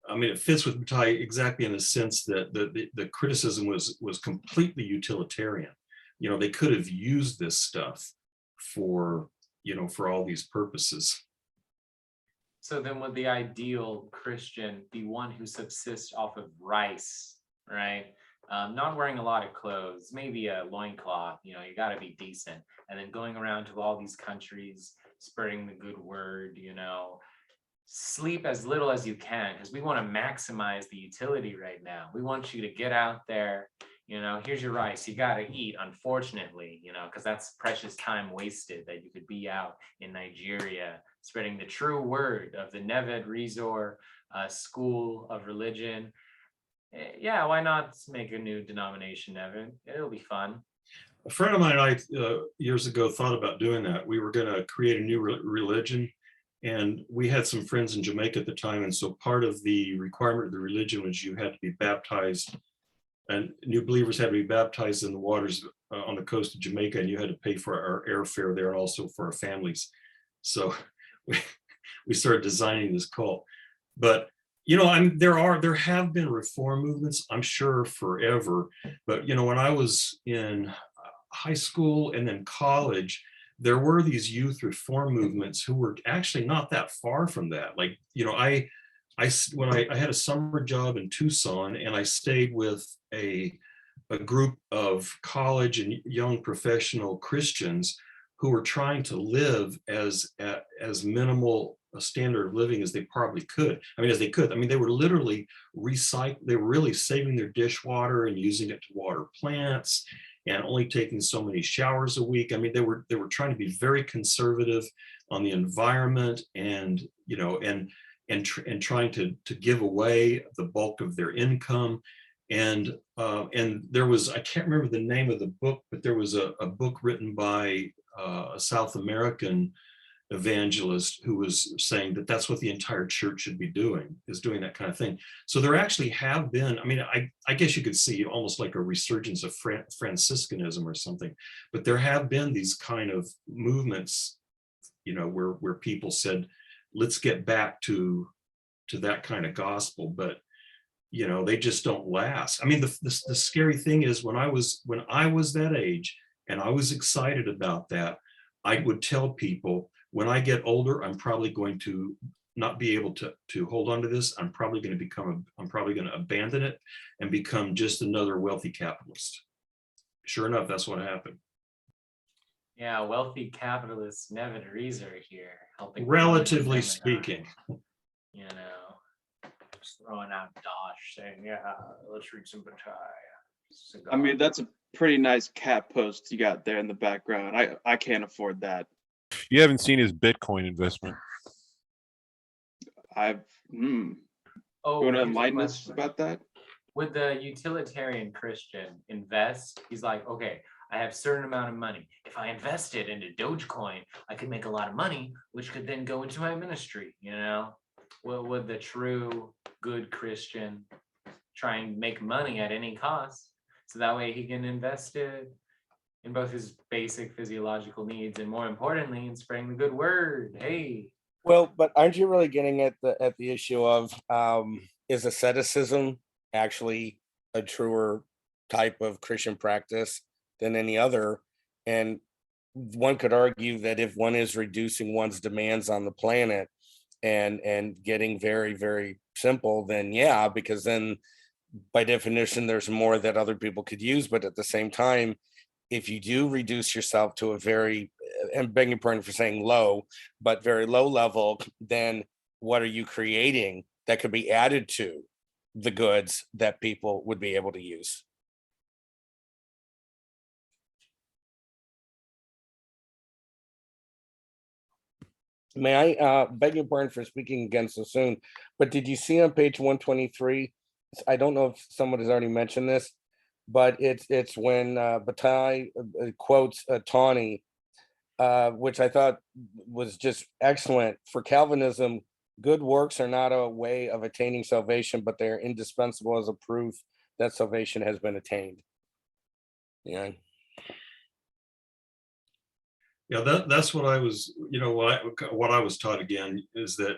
D: I mean, it fits with Bataille exactly in the sense that the criticism was completely utilitarian. You know, they could have used this stuff for, you know, for all these purposes.
A: So then would the ideal Christian be one who subsists off of rice, right? Not wearing a lot of clothes, maybe a loincloth, you know, you got to be decent. And then going around to all these countries, spreading the good word, you know, sleep as little as you can, because we want to maximize the utility right now. We want you to get out there, you know, here's your rice, you got to eat, unfortunately, you know, because that's precious time wasted that you could be out in Nigeria spreading the true word of the Neved Resor school of religion. Yeah, why not make a new denomination, Evan? It'll be fun.
D: A friend of mine and I years ago thought about doing that. We were going to create a new religion, and we had some friends in Jamaica at the time, and so part of the requirement of the religion was you had to be baptized, and new believers had to be baptized in the waters on the coast of Jamaica, and you had to pay for our airfare there and also for our families. So we started designing this cult. But there have been reform movements, I'm sure, forever. But when I was in high school and then college, there were these youth reform movements who were actually not that far from that. Like, when I had a summer job in Tucson, and I stayed with a group of college and young professional Christians who were trying to live as minimal a standard of living as they probably could. As they could. They were literally they were really saving their dishwater and using it to water plants, and only taking so many showers a week. They were trying to be very conservative on the environment, and trying to give away the bulk of their income. And there was, I can't remember the name of the book, but there was a book written by a South American evangelist who was saying that that's what the entire church should be doing, is doing that kind of thing. So there actually have been, I guess you could see almost like a resurgence of Franciscanism or something, but there have been these kind of movements, where people said, let's get back to that kind of gospel, but they just don't last. The scary thing is, when I was that age and I was excited about that, I would tell people, when I get older, I'm probably going to not be able to hold on to this. I'm probably going to abandon it and become just another wealthy capitalist. Sure enough, that's what happened.
A: Yeah, wealthy capitalist Nevin Reeser here, helping.
D: Relatively speaking.
A: Just throwing out Dosh, saying, yeah, let's read some Bataille.
F: That's a pretty nice cat post you got there in the background. I can't afford that.
G: You haven't seen his Bitcoin investment.
F: You want to enlighten us about that?
A: Would the utilitarian Christian invest? He's like, okay, I have a certain amount of money. If I invest it into Dogecoin, I could make a lot of money, which could then go into my ministry. Well, would the true good Christian try and make money at any cost, so that way he can invest it in both his basic physiological needs, and more importantly, in spreading the good word? Hey.
B: Well, but aren't you really getting at the issue of is asceticism actually a truer type of Christian practice than any other? And one could argue that if one is reducing one's demands on the planet and getting very, very simple, then yeah, because then by definition, there's more that other people could use. But at the same time, if you do reduce yourself to a very, and begging your pardon for saying low, but very low level, then what are you creating that could be added to the goods that people would be able to use? May I beg your pardon for speaking again so soon, but did you see on page 123? I don't know if someone has already mentioned this, but it's when Bataille quotes Tawney, which I thought was just excellent. For Calvinism, good works are not a way of attaining salvation, but they're indispensable as a proof that salvation has been attained. Yeah.
D: Yeah, that's what I was, what I was taught again is that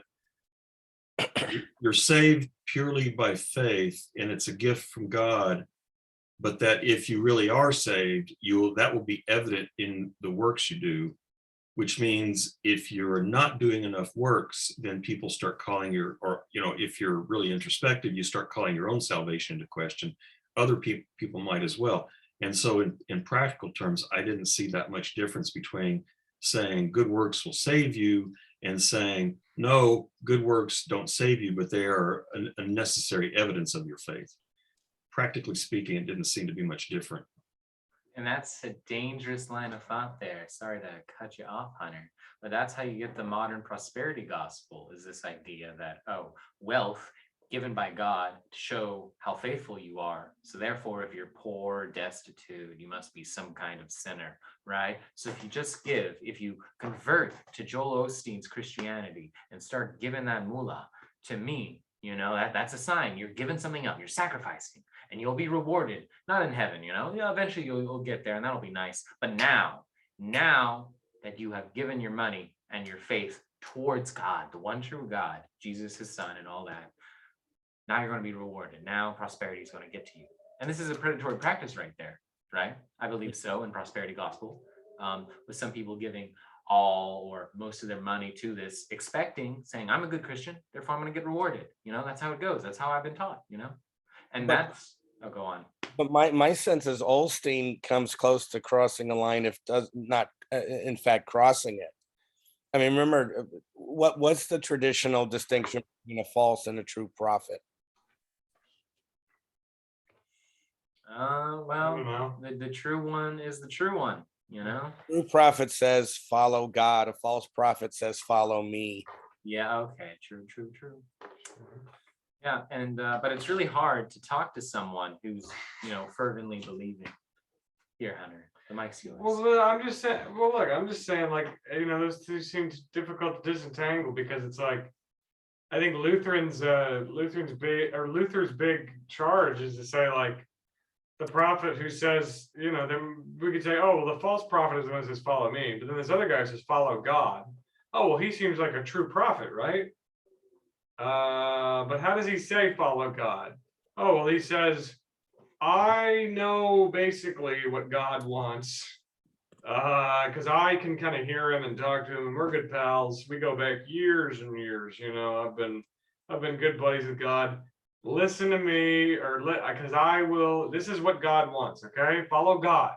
D: you're saved purely by faith, and it's a gift from God. But that if you really are saved, that will be evident in the works you do, which means if you're not doing enough works, then people start calling if you're really introspective, you start calling your own salvation into question. Other people might as well. And so in practical terms, I didn't see that much difference between saying good works will save you and saying, no, good works don't save you, but they are a necessary evidence of your faith. Practically speaking, it didn't seem to be much different.
A: And that's a dangerous line of thought there. Sorry to cut you off, Hunter, but that's how you get the modern prosperity gospel, is this idea that, wealth given by God to show how faithful you are. So therefore, if you're poor, destitute, you must be some kind of sinner, right? So if you just give, if you convert to Joel Osteen's Christianity and start giving that mullah to me, that's a sign you're giving something up, you're sacrificing, and you'll be rewarded, not in heaven, yeah, eventually you'll get there and that'll be nice. But now that you have given your money and your faith towards God, the one true God, Jesus, his son, and all that, now you're going to be rewarded. Now prosperity is going to get to you. And this is a predatory practice right there, right? I believe so in prosperity gospel, with some people giving all or most of their money to this, saying, I'm a good Christian, therefore I'm going to get rewarded. That's how it goes. That's how I've been taught, and I'll go on.
B: But my sense is Osteen comes close to crossing a line, if does not, in fact, crossing it. I mean, remember, what's the traditional distinction between a false and a true prophet?
A: Well, the true one is the true one,
B: True prophet says, follow God. A false prophet says, follow me.
A: Yeah, okay, true. Yeah, and but it's really hard to talk to someone who's, fervently believing. Here, Hunter, the mic's yours.
C: Well, I'm just saying, like, those two seem difficult to disentangle, because it's like, I think Luther's big charge is to say, like, the prophet who says, then we could say, oh, well, the false prophet is the one who says, follow me. But then this other guy says, follow God. Oh, well, he seems like a true prophet, right? But how does he say follow God? Oh, well, he says, I know basically what God wants, because I can kind of hear him and talk to him, and we're good pals. We go back years and years. I've been good buddies with God. Listen to me, because I will. This is what God wants. Okay, follow God.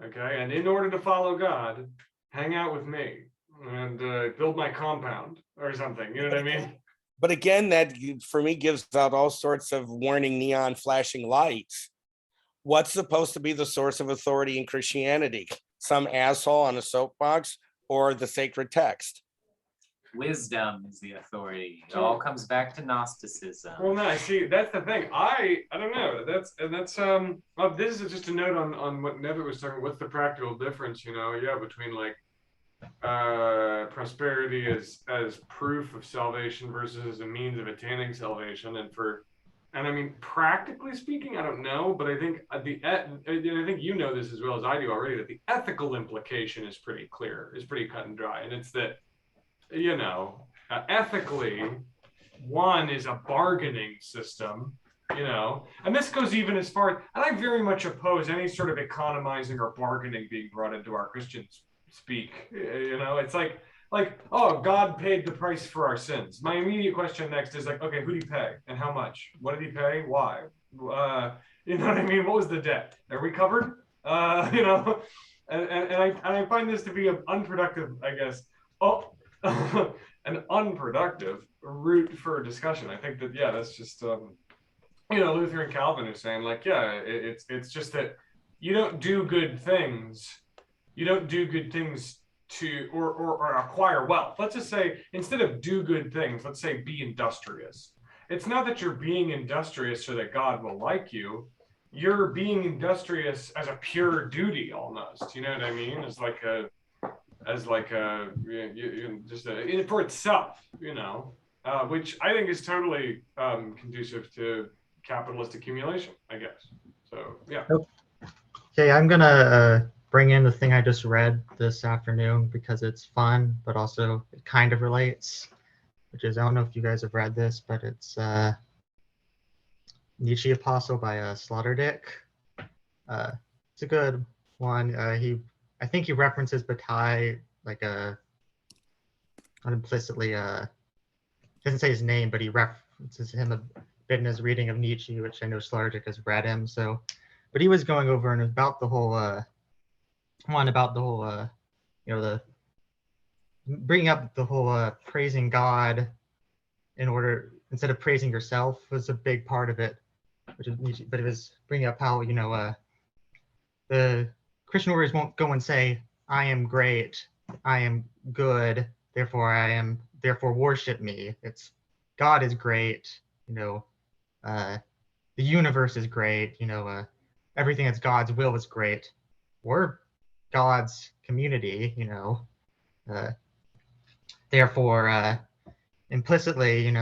C: Okay, and in order to follow God, hang out with me and build my compound or something. You know what I mean?
B: But again, that for me gives out all sorts of warning neon flashing lights. What's supposed to be the source of authority in Christianity? Some asshole on a soapbox or the sacred text?
A: Wisdom is the authority. It all comes back to Gnosticism.
C: Well, no, I see. That's the thing. I don't know. This is just a note on what Nevitt was talking. What's the practical difference? Between like prosperity as proof of salvation versus as a means of attaining salvation, and I mean, practically speaking, I don't know, but I think I think this as well as I do already, that the ethical implication is pretty clear, is pretty cut and dry, and it's that ethically, one is a bargaining system, and this goes even as far, and I very much oppose any sort of economizing or bargaining being brought into our Christian speak. It's like, oh, God paid the price for our sins. My immediate question next is like, okay, who did he pay and how much? What did he pay? Why? You know what I mean? What was the debt? Are we covered? And I find this to be an unproductive, I guess, an unproductive route for discussion. I think that, that's just, Luther and Calvin are saying, like, it's just that you don't do good things. You don't do good things to or acquire wealth. Let's just say, instead of do good things, let's say be industrious. It's not that you're being industrious so that God will like you. You're being industrious as a pure duty almost. You know what I mean? For itself, which I think is totally conducive to capitalist accumulation, I guess. So, yeah.
H: Okay, I'm gonna bring in the thing I just read this afternoon because it's fun, but also it kind of relates, which is, I don't know if you guys have read this, but it's Nietzsche Apostle by Sloterdijk. It's a good one. I think he references Bataille like not implicitly. Doesn't say his name, but he references him a bit in his reading of Nietzsche, which I know Sloterdijk has read him. So, but he was going over and about the whole the bringing up the whole praising God in order instead of praising yourself was a big part of it, but it was bringing up how the Christian warriors won't go and say, I am great, I am good, therefore worship me. It's God is great, the universe is great, everything that's God's will is great. We're God's community, therefore, implicitly,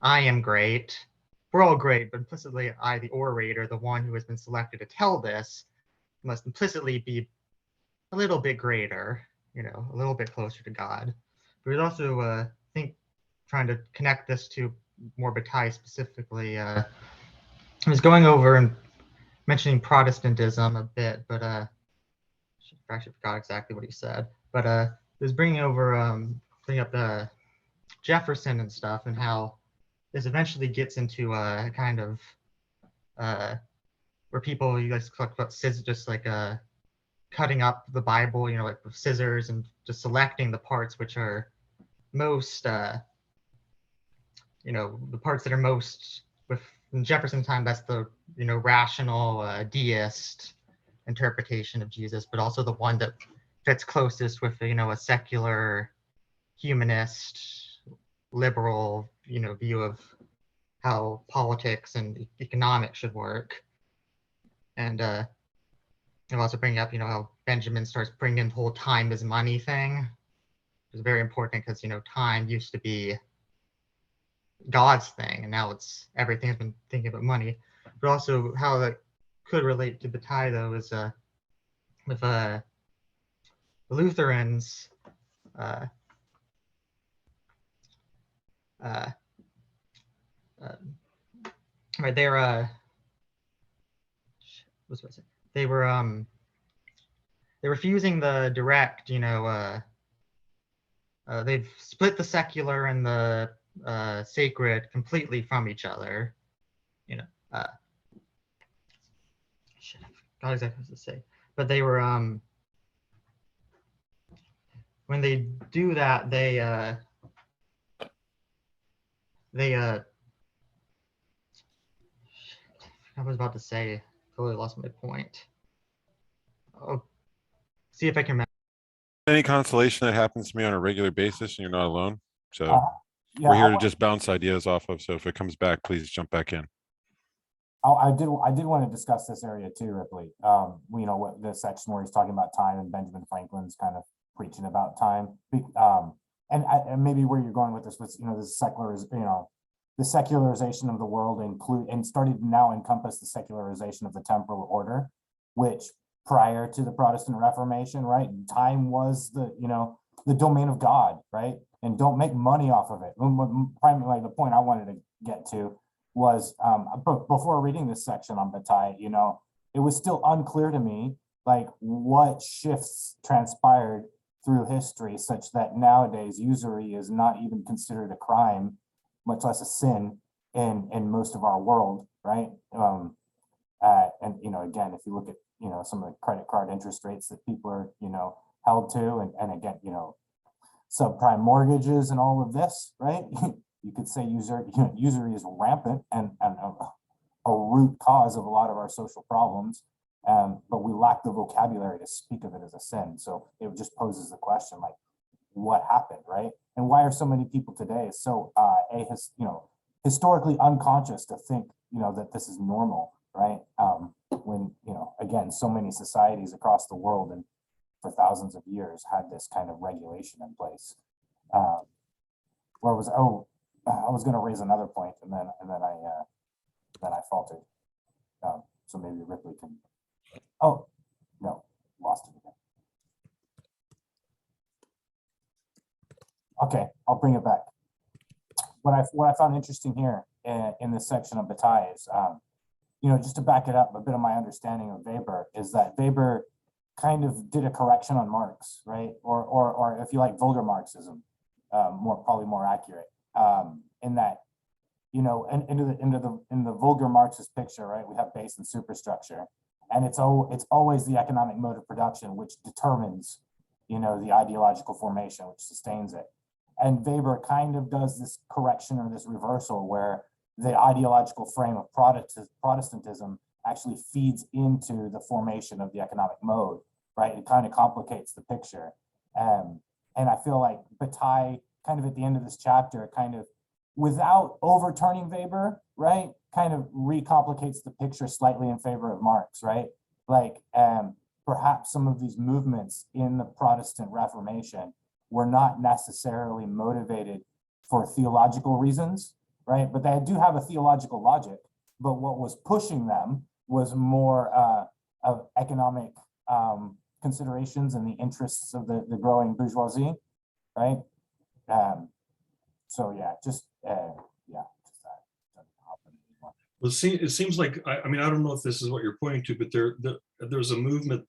H: I am great. We're all great, but implicitly, I, the orator, the one who has been selected to tell this, must implicitly be a little bit greater, a little bit closer to God. But we'd also think, trying to connect this to more Bataille specifically, I was going over and mentioning Protestantism a bit, but I actually forgot exactly what he said. But it was bringing up Jefferson and stuff, and how this eventually gets into a kind of where people, you guys talk about scissors, just like cutting up the Bible, like with scissors, and just selecting the parts which are most, the parts that are most, with in Jefferson time, that's the rational deist interpretation of Jesus, but also the one that fits closest with a secular humanist liberal view of how politics and economics should work. And I'll also bring up how Benjamin starts bringing in the whole time is money thing. It's very important because time used to be God's thing, and now it's everything has been thinking about money. But also how that could relate to Bataille, though, is with the Lutherans, right, they're what's what I say? They were refusing the direct, they've split the secular and the sacred completely from each other. Shit, I forgot exactly what to say. But they were when they do that, they I was about to say, totally lost my point. I'll see if I can remember.
G: Any consolation, that happens to me on a regular basis, and you're not alone. So
E: Yeah,
G: we're here to just bounce ideas off of. So if it comes back, please jump back in.
E: I did want to discuss this area too, Ripley. What the section where he's talking about time, and Benjamin Franklin's kind of preaching about time. And maybe where you're going with this was, the secularization of the world and started to now encompass the secularization of the temporal order, which prior to the Protestant Reformation, right? Time was the domain of God, right? And don't make money off of it. Primarily, the point I wanted to get to was before reading this section on Bataille, it was still unclear to me like what shifts transpired through history such that nowadays usury is not even considered a crime, much less a sin in most of our world, right? And again, if you look at some of the credit card interest rates that people are held to, and again, subprime mortgages and all of this, right? You could say usury is rampant and a root cause of a lot of our social problems, but we lack the vocabulary to speak of it as a sin. So it just poses the question, like, what happened, right? And why are so many people today so historically unconscious to think that this is normal, right? When again, so many societies across the world and for thousands of years had this kind of regulation in place. I was going to raise another point, and then I faltered. So maybe Ripley can. Oh no, lost it again. Okay, I'll bring it back. What I found interesting here in this section of Bataille is, just to back it up, a bit of my understanding of Weber is that Weber kind of did a correction on Marx, right? Or if you like, vulgar Marxism, probably more accurate. In that, in the vulgar Marxist picture, right? We have base and superstructure, and it's always the economic mode of production which determines, the ideological formation which sustains it. And Weber kind of does this correction or this reversal where the ideological frame of Protestantism actually feeds into the formation of the economic mode, right? It kind of complicates the picture. And I feel like Bataille, kind of at the end of this chapter, kind of without overturning Weber, right, kind of recomplicates the picture slightly in favor of Marx, right? Like perhaps some of these movements in the Protestant Reformation were not necessarily motivated for theological reasons, right? But they do have a theological logic, but what was pushing them was more of economic considerations and the interests of the growing bourgeoisie, right? So yeah, just yeah.
D: Well, it seems like, I mean, I don't know if this is what you're pointing to, but there's a movement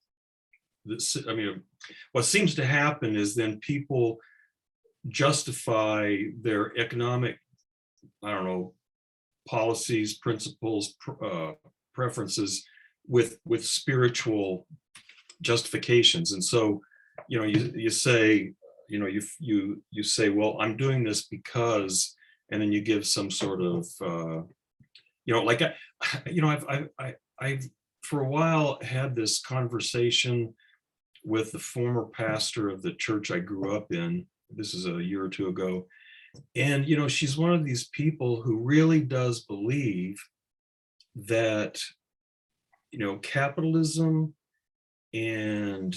D: that, I mean, what seems to happen is then people justify their economic, I don't know, policies, principles, preferences with spiritual justifications. And so, you know, you say, you know, you say, well, I'm doing this because, and then you give some sort of, you know, like, you know, I've for a while had this conversation with the former pastor of the church I grew up in. This is a year or two ago. And, you know, she's one of these people who really does believe that, you know, capitalism and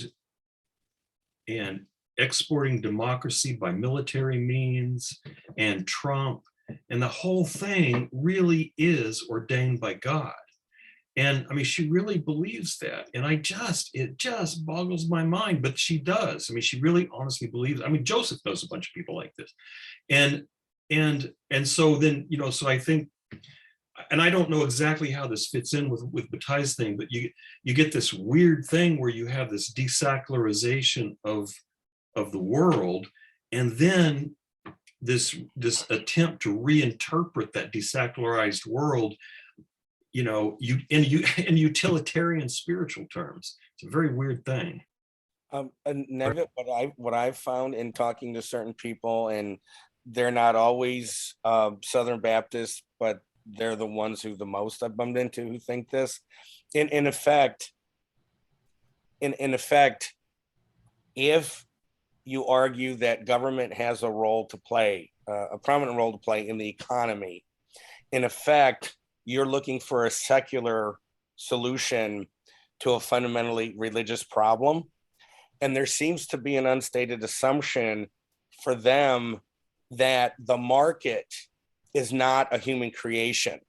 D: exporting democracy by military means and Trump and the whole thing really is ordained by God. And I mean, she really believes that. And it just boggles my mind, but she does. I mean, she really honestly believes. I mean, Joseph knows a bunch of people like this. And so then, you know, so I think, and I don't know exactly how this fits in with Bataille's thing, but you get this weird thing where you have this desacralization of the world, and then this attempt to reinterpret that desacralized world, you know, in utilitarian spiritual terms. It's a very weird thing.
B: And Nevitt, what I've found in talking to certain people, and they're not always Southern Baptists, but they're the ones who the most I've bumped into who think this. In effect, if you argue that government has a role to play, a prominent role to play in the economy, in effect, you're looking for a secular solution to a fundamentally religious problem. And there seems to be an unstated assumption for them that the market is not a human creation.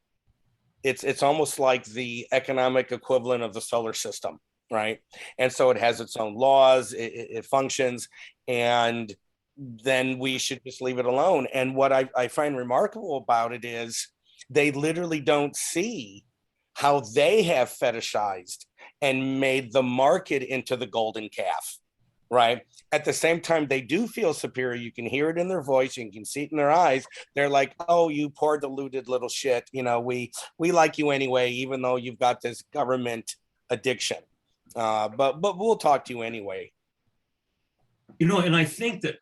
B: It's almost like the economic equivalent of the solar system, right? And so it has its own laws, it functions, and then we should just leave it alone. And what I find remarkable about it is they literally don't see how they have fetishized and made the market into the golden calf, right? At the same time, they do feel superior. You can hear it in their voice, you can see it in their eyes. They're like, oh, you poor deluded little shit. You know, we like you anyway, even though you've got this government addiction. But we'll talk to you anyway.
D: You know, and I think that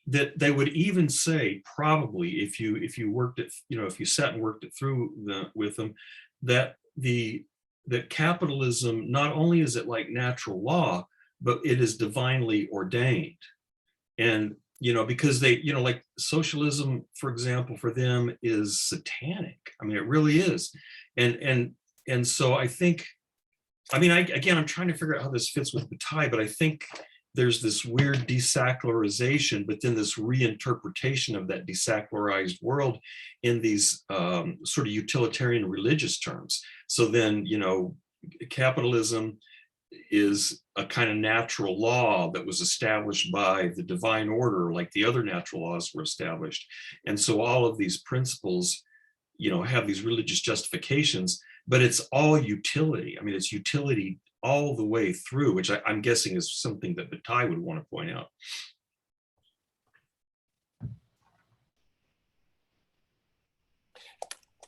D: that they would even say, probably, if you worked it, you know, if you sat and worked it through with them, that that capitalism, not only is it like natural law, but it is divinely ordained. And, you know, because they, you know, like socialism, for example, for them is satanic. I mean, it really is. And so I think, I mean, again, I'm trying to figure out how this fits with Bataille, but I think there's this weird desacralization, but then this reinterpretation of that desacralized world in these sort of utilitarian religious terms. So then, you know, capitalism is a kind of natural law that was established by the divine order, like the other natural laws were established. And so all of these principles, you know, have these religious justifications, but it's all utility. I mean, it's utility all the way through, which I'm guessing is something that Bataille would want to point out.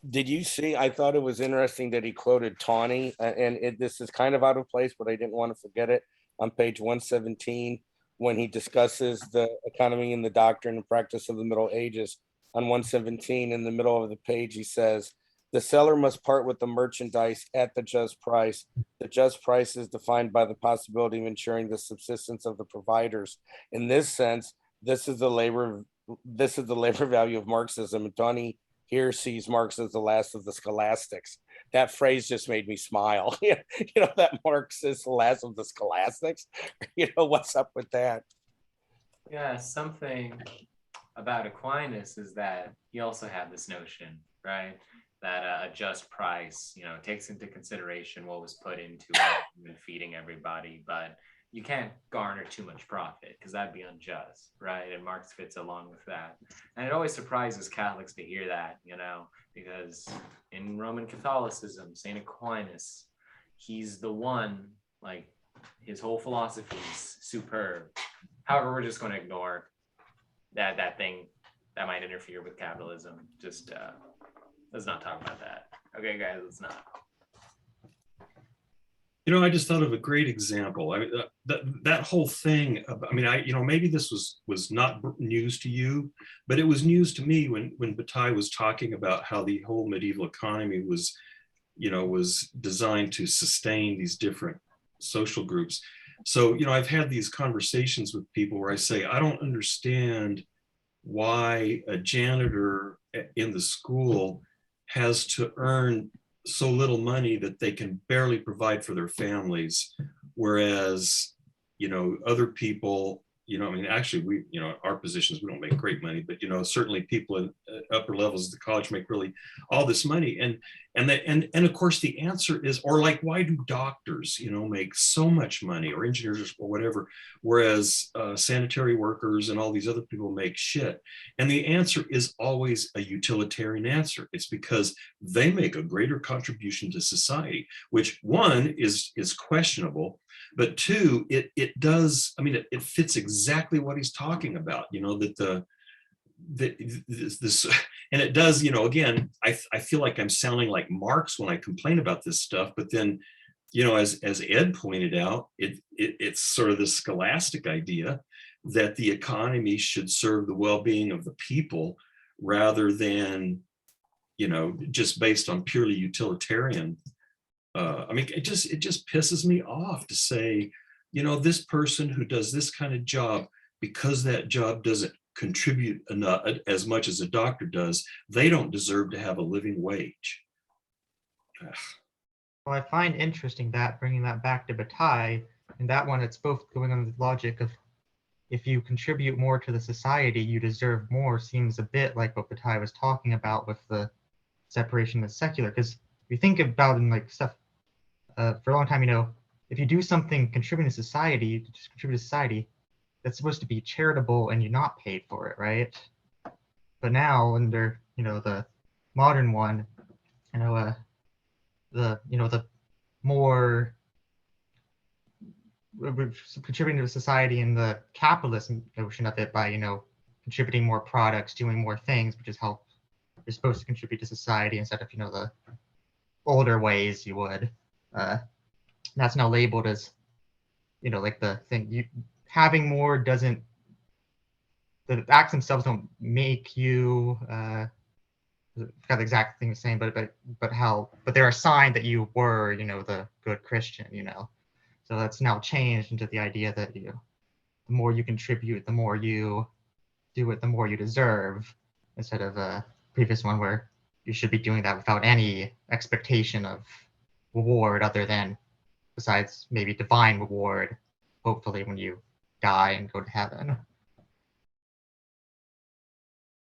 B: Did you see, I thought it was interesting that he quoted Tawney, and this is kind of out of place, but I didn't want to forget it, on page 117, when he discusses the economy and the doctrine and practice of the Middle Ages. On 117, in the middle of the page, he says, the seller must part with the merchandise at the just price. The just price is defined by the possibility of ensuring the subsistence of the providers. In this sense, this is the labor this is the labor value of Marxism. And Tony here sees Marx as the last of the scholastics. That phrase just made me smile. You know, that Marx is the last of the scholastics. You know, what's up with that?
A: Yeah, something about Aquinas is that he also had this notion, right? That a just price, you know, takes into consideration what was put into it and feeding everybody, but you can't garner too much profit because that'd be unjust, right? And Marx fits along with that. And it always surprises Catholics to hear that, you know, because in Roman Catholicism, St. Aquinas, he's the one, like, his whole philosophy is superb. However, we're just going to ignore that thing that might interfere with capitalism. Just let's not talk about that. Okay, guys, let's not.
D: You know, I just thought of a great example. I mean, that whole thing. I mean, you know, maybe this was not news to you, but it was news to me when Bataille was talking about how the whole medieval economy was, you know, was designed to sustain these different social groups. So, you know, I've had these conversations with people where I say, I don't understand why a janitor in the school has to earn so little money that they can barely provide for their families, whereas, you know, other people, you know, I mean, actually, we, you know, our positions, we don't make great money, but, you know, certainly people in upper levels of the college make really all this money. And of course, the answer is, or like, why do doctors, you know, make so much money, or engineers or whatever, whereas sanitary workers and all these other people make shit? And the answer is always a utilitarian answer. It's because they make a greater contribution to society, which one is questionable, but two, it does, I mean, it fits exactly what he's talking about, you know, that this, and it does, you know, again, I feel like I'm sounding like Marx when I complain about this stuff, but then, you know, as Ed pointed out, it's sort of this scholastic idea that the economy should serve the well-being of the people rather than, you know, just based on purely utilitarian. I mean, it just pisses me off to say, you know, this person who does this kind of job, because that job doesn't contribute enough as much as a doctor does, they don't deserve to have a living wage. Ugh.
H: Well, I find interesting that bringing that back to Bataille, and that one, it's both going on the logic of if you contribute more to the society, you deserve more, seems a bit like what Bataille was talking about with the separation of secular. Because if you think about in like stuff for a long time, you know, if you do something contributing to society, you just contribute to society, that's supposed to be charitable and you're not paid for it, right? But now under, you know, the modern one, you know, the more contributing to society and the capitalist notion of it by, you know, contributing more products, doing more things, which is how you're supposed to contribute to society instead of, you know, the older ways you would. That's now labeled as, you know, like the thing, you having more doesn't, the acts themselves don't make you got the exact thing the same, but they're a sign that you were, you know, the good Christian, you know. So that's now changed into the idea that the more you contribute, the more you do it, the more you deserve, instead of a previous one where you should be doing that without any expectation of reward other than, besides maybe divine reward, hopefully when you die and go to heaven.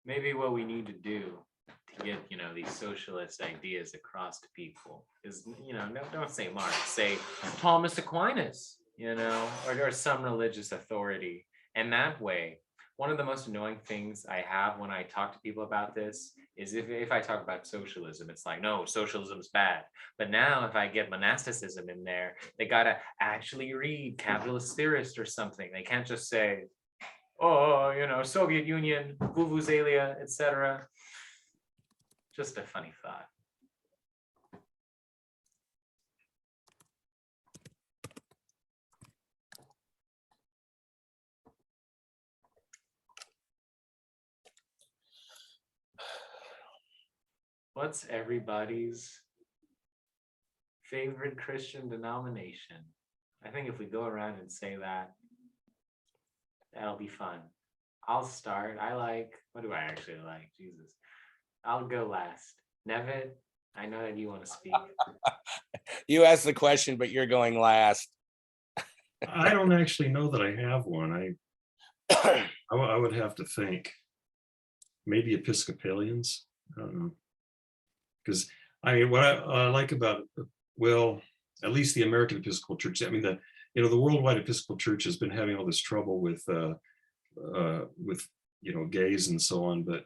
A: Maybe what we need to do to get, you know, these socialist ideas across to people is, you know, don't say Marx, say Thomas Aquinas, you know, or some religious authority. And that way, one of the most annoying things I have when I talk to people about this is if I talk about socialism, it's like, no, socialism's bad. But now if I get monasticism in there, they gotta actually read Capitalist Theorist or something. They can't just say, oh, you know, Soviet Union, Vuvuzelia, etc. Just a funny thought. What's everybody's favorite Christian denomination? I think if we go around and say that, that'll be fun. I'll start. What do I actually like? Jesus. I'll go last. Nevitt, I know that you want to speak.
B: You asked the question, but you're going last.
D: I don't actually know that I have one. I would have to think. Maybe Episcopalians. I don't know. Because I mean, what I like about, well, at least the American Episcopal Church. I mean, the worldwide Episcopal Church has been having all this trouble with gays and so on. But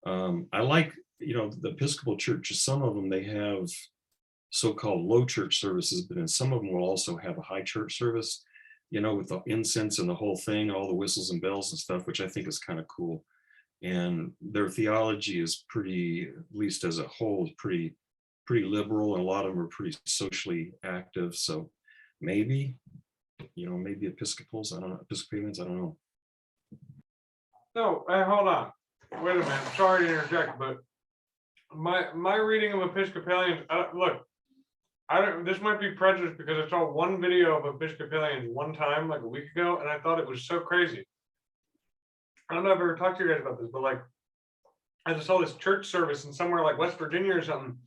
D: I like, the Episcopal churches. Some of them, they have so-called low church services, but then some of them will also have a high church service, with the incense and the whole thing, all the whistles and bells and stuff, which I think is kind of cool. And their theology is pretty, at least as a whole, is pretty liberal, and a lot of them are pretty socially active. So maybe, maybe Episcopalians, I don't know.
C: No, hold on. Wait a minute. Sorry to interject, but my reading of Episcopalians, look, this might be prejudice because I saw one video of Episcopalians one time, like a week ago, and I thought it was so crazy. I don't know if I've ever talked to you guys about this, but like, I just saw this church service in somewhere like West Virginia or something.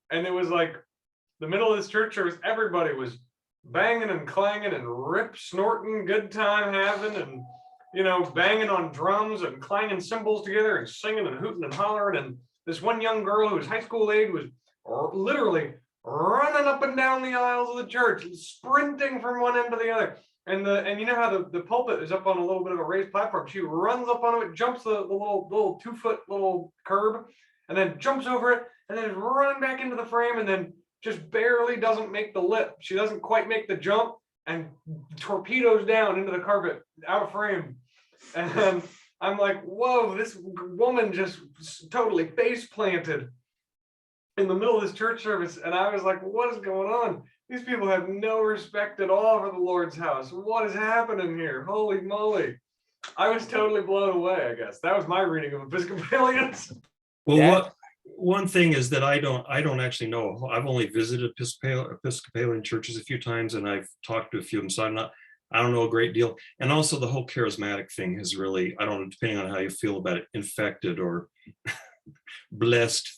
C: And it was like the middle of this church service, everybody was banging and clanging and rip snorting, good time having, and, banging on drums and clanging cymbals together and singing and hooting and hollering. And this one young girl who was high school age was literally running up and down the aisles of the church, sprinting from one end to the other. And you know how the pulpit is up on a little bit of a raised platform. She runs up on it, jumps the little 2-foot little curb, and then jumps over it, and then is running back into the frame, and then just barely doesn't make the lip. She doesn't quite make the jump, and torpedoes down into the carpet, out of frame. And I'm like, whoa, this woman just totally face planted in the middle of this church service. And I was like, what is going on? These people have no respect at all for the Lord's house. What is happening here? Holy moly. I was totally blown away, I guess. That was my reading of Episcopalians.
D: Well, one thing is that I don't actually know. I've only visited Episcopalian churches a few times, and I've talked to a few of them, so I don't know a great deal. And also the whole charismatic thing has really, I don't know, depending on how you feel about it, infected or blessed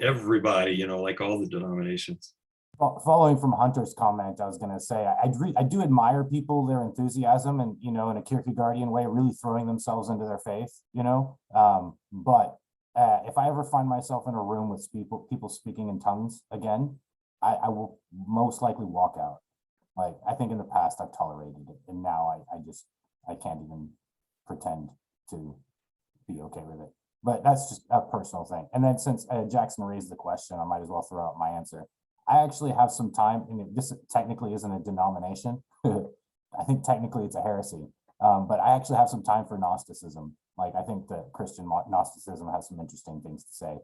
D: everybody, like all the denominations.
E: Following from Hunter's comment, I was going to say, I do admire people, their enthusiasm, and, in a Kierkegaardian way, really throwing themselves into their faith, but if I ever find myself in a room with people speaking in tongues again, I will most likely walk out. Like, I think in the past I've tolerated it, and now I can't even pretend to be okay with it. But that's just a personal thing. And then since Jackson raised the question, I might as well throw out my answer. I actually have some time, and this technically isn't a denomination. I think technically it's a heresy, but I actually have some time for Gnosticism. Like, I think that Christian Gnosticism has some interesting things to say.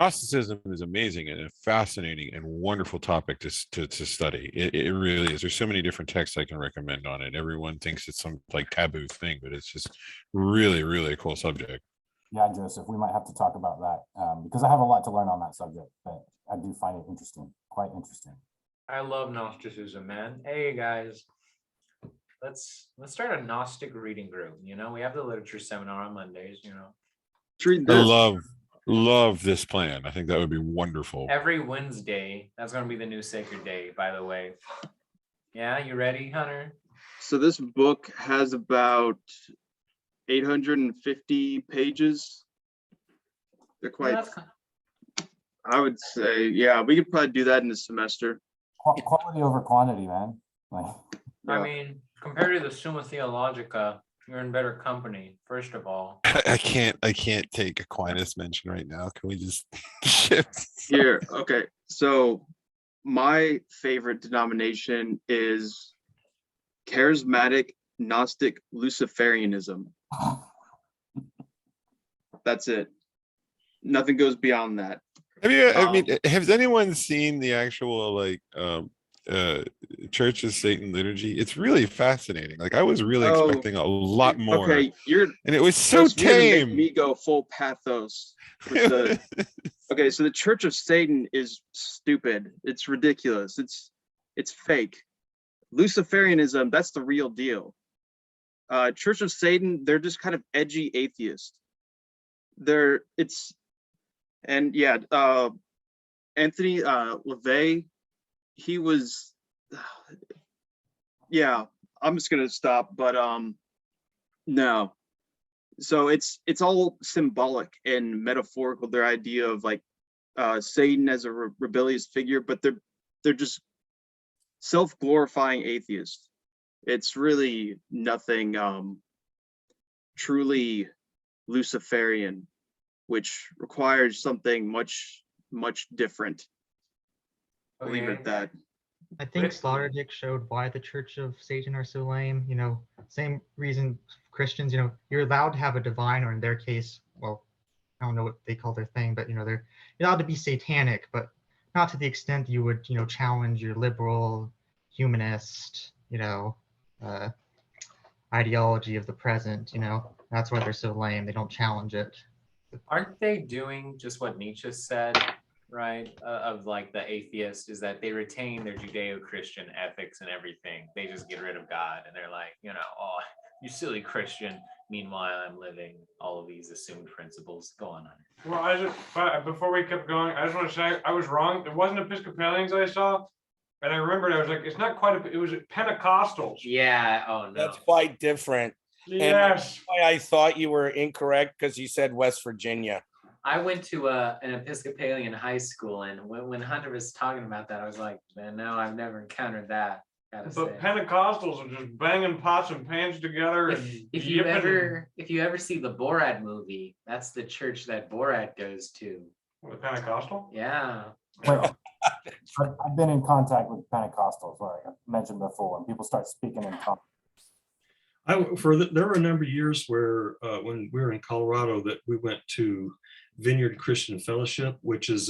G: Gnosticism is amazing and a fascinating and wonderful topic to study. It really is. There's so many different texts I can recommend on it. Everyone thinks it's some like taboo thing, but it's just really, really a cool subject.
E: Yeah, Joseph, we might have to talk about that because I have a lot to learn on that subject, but I do find it interesting, quite interesting.
A: I love Gnosticism, man. Hey guys, let's start a Gnostic reading group. We have the literature seminar on Mondays.
G: I love this plan. I think that would be wonderful.
A: Every Wednesday, that's going to be the new sacred day, by the way. Yeah, you ready, Hunter?
F: So this book has about 850 pages. They're quite, I would say, yeah, we could probably do that in a semester.
E: Quality over quantity, man.
A: I mean, compared to the Summa Theologica, you're in better company, first of all.
G: I can't take Aquinas mention right now. Can we just shift?
F: Here, okay. So my favorite denomination is Charismatic Gnostic Luciferianism. That's it. Nothing goes beyond that.
G: Has anyone seen the actual Church of Satan liturgy? It's really fascinating. Like, I was really expecting a lot more.
F: Okay,
G: and it was so tame.
F: Make me go full pathos with the okay, so the Church of Satan is stupid. It's ridiculous. It's fake. Luciferianism, that's the real deal. Church of Satan, they're just kind of edgy atheists. Anthony LaVey, he was, yeah, I'm just gonna stop, but no. So it's all symbolic and metaphorical, their idea of like Satan as a rebellious figure, but they're just self-glorifying atheists. It's really nothing truly Luciferian, which requires something much different. I'll leave it at that.
H: I think Slaughterdick showed why the Church of Satan are so lame. You know, same reason Christians, you know, you're allowed to have a divine, or in their case, well, I don't know what they call their thing, but you know, you're allowed to be satanic, but not to the extent you would, you know, challenge your liberal, humanist, you know, ideology of the present. You know, that's why they're so lame. They don't challenge it.
A: Aren't they doing just what Nietzsche said, right? Of like the atheist, is that they retain their Judeo-Christian ethics and everything. They just get rid of God, and they're like, you know, oh, you silly Christian. Meanwhile, I'm living all of these assumed principles. Go on.
C: Well, before we kept going, I just want to say I was wrong. It wasn't Episcopalians I saw, and I remembered. I was like, it's not quite. It was Pentecostals.
A: Yeah. Oh no.
B: That's quite different.
C: Yes.
B: Why I thought you were incorrect, because you said West Virginia.
A: I went to an Episcopalian high school, and when Hunter was talking about that, I was like, man, no, I've never encountered that.
C: But Pentecostals are just banging pots and pans together.
A: If you ever see the Borat movie, that's the church that Borat goes to.
C: With Pentecostal?
A: Yeah.
E: Wait, I've been in contact with Pentecostals, like I mentioned before, and people start speaking in tongues.
D: There were a number of years where when we were in Colorado that we went to Vineyard Christian Fellowship, which is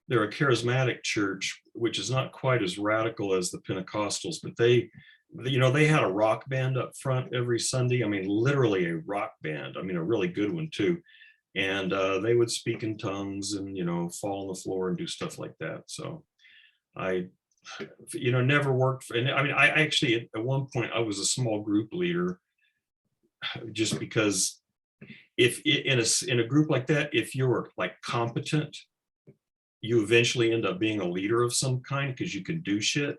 D: they're a charismatic church, which is not quite as radical as the Pentecostals, but they had a rock band up front every Sunday. I mean, literally a rock band. I mean, a really good one too. And they would speak in tongues and, you know, fall on the floor and do stuff like that. So I never worked for, and I mean, I actually, at one point I was a small group leader, just because if in a group like that, if you're like competent, you eventually end up being a leader of some kind because you can do shit.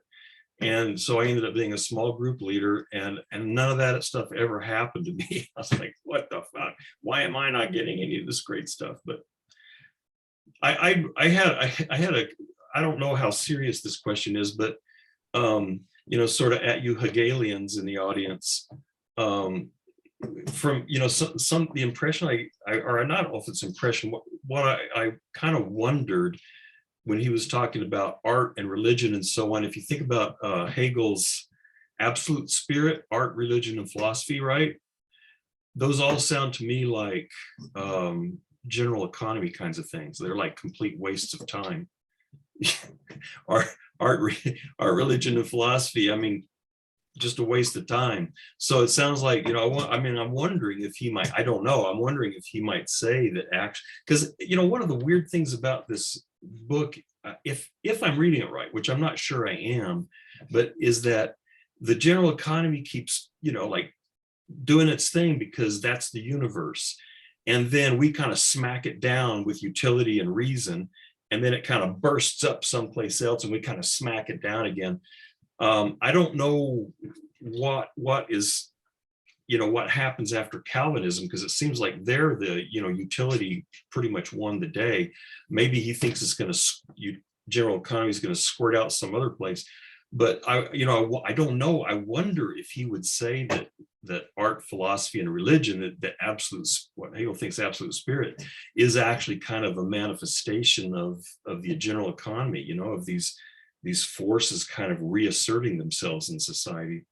D: And so I ended up being a small group leader, and none of that stuff ever happened to me. I was like, what the fuck? Why am I not getting any of this great stuff? But I had a, I don't know how serious this question is, but sort of at you Hegelians in the audience, from some the impression or not know if it's impression, what I kind of wondered when he was talking about art and religion and so on. If you think about Hegel's absolute spirit, art, religion, and philosophy, right? Those all sound to me like general economy kinds of things. They're like complete wastes of time. art, religion, and philosophy, I mean, just a waste of time. So it sounds like, I'm wondering if he might, I don't know, I'm wondering if he might say that actually, because, one of the weird things about this book, if I'm reading it right, which I'm not sure I am, but is that the general economy keeps, like doing its thing because that's the universe. And then we kind of smack it down with utility and reason. And then it kind of bursts up someplace else and we kind of smack it down again. I don't know what is, what happens after Calvinism, because it seems like they're the, utility pretty much won the day. Maybe he thinks it's going to, general economy is going to squirt out some other place. But I don't know. I wonder if he would say that art, philosophy, and religion, that absolute, what Hegel thinks absolute spirit, is actually kind of a manifestation of the general economy, of these forces kind of reasserting themselves in society.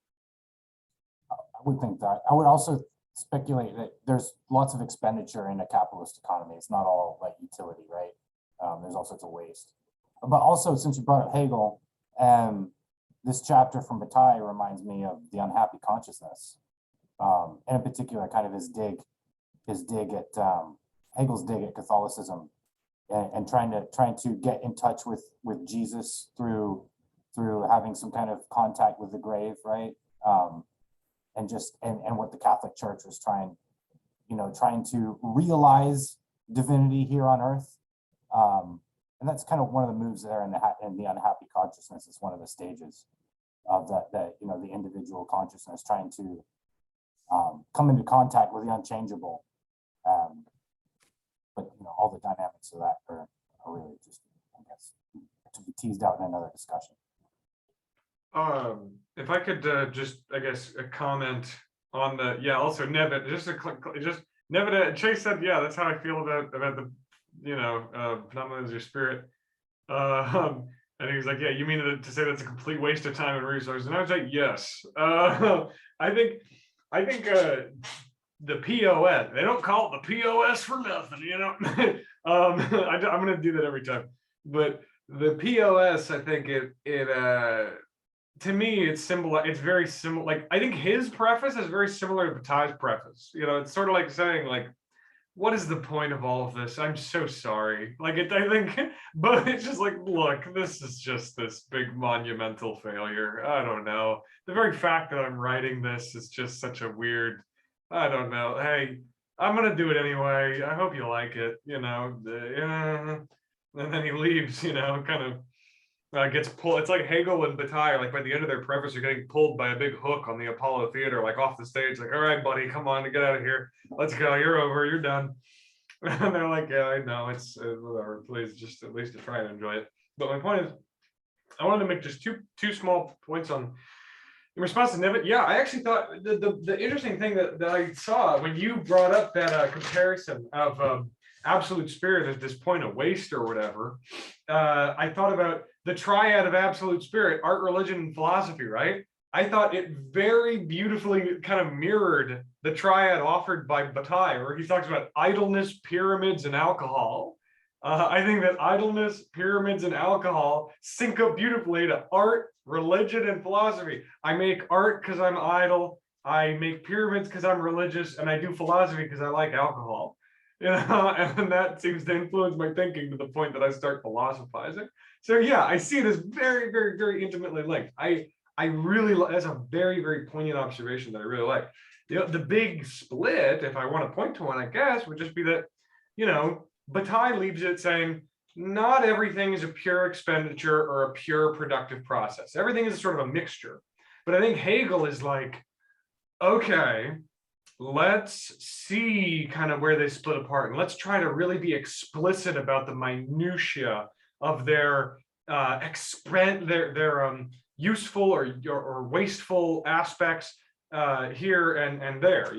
E: I would think that. I would also speculate that there's lots of expenditure in a capitalist economy. It's not all like utility, right? There's all sorts of waste. But also, since you brought up Hegel, this chapter from Bataille reminds me of the unhappy consciousness, and in particular, kind of his dig at Hegel's dig at Catholicism, and trying to get in touch with Jesus through having some kind of contact with the grave, right? and what the Catholic Church was trying to realize divinity here on earth. And that's kind of one of the moves there in the unhappy consciousness. It's one of the stages of the individual consciousness trying to come into contact with the unchangeable. But all the dynamics of that are really just, I guess, to be teased out in another discussion.
C: If I could just, I guess, a comment on also Nevitt, Nevitt, Chase said, yeah, that's how I feel about the, phenomenon of your spirit. And he was like, yeah, you mean to say that's a complete waste of time and resources? And I was like, yes. I think the POS, they don't call it the POS for nothing, I'm going to do that every time. But the POS, I think to me, it's very similar. Like, I think his preface is very similar to Bataille's preface. It's sort of like saying, like, what is the point of all of this? I'm so sorry. Like, I think, but it's just like, look, this is just this big monumental failure. I don't know. The very fact that I'm writing this is just such a weird, I don't know. Hey, I'm going to do it anyway. I hope you like it, and then he leaves, kind of. Gets pulled. It's like Hegel and Bataille, like by the end of their preface, are getting pulled by a big hook on the Apollo Theater, like off the stage, like, all right, buddy, come on, get out of here. Let's go. You're over. You're done. And they're like, yeah, I know. It's whatever. Please, just at least to try and enjoy it. But my point is, I wanted to make just two small points on in response to Nevitt. Yeah, I actually thought the interesting thing that I saw when you brought up that comparison of absolute spirit as this point of waste or whatever, I thought about the triad of absolute spirit, art, religion, and philosophy, right? I thought it very beautifully kind of mirrored the triad offered by Bataille, where he talks about idleness, pyramids, and alcohol. I think that idleness, pyramids, and alcohol sync up beautifully to art, religion, and philosophy. I make art because I'm idle. I make pyramids because I'm religious, and I do philosophy because I like alcohol. And that seems to influence my thinking to the point that I start philosophizing. So yeah, I see it as very, very, very intimately linked. I really, that's a very, very poignant observation that I really like. The big split, if I want to point to one, I guess, would just be that, Bataille leaves it saying, not everything is a pure expenditure or a pure productive process. Everything is sort of a mixture. But I think Hegel is like, okay, let's see kind of where they split apart, and let's try to really be explicit about the minutia of their useful or wasteful aspects here and there,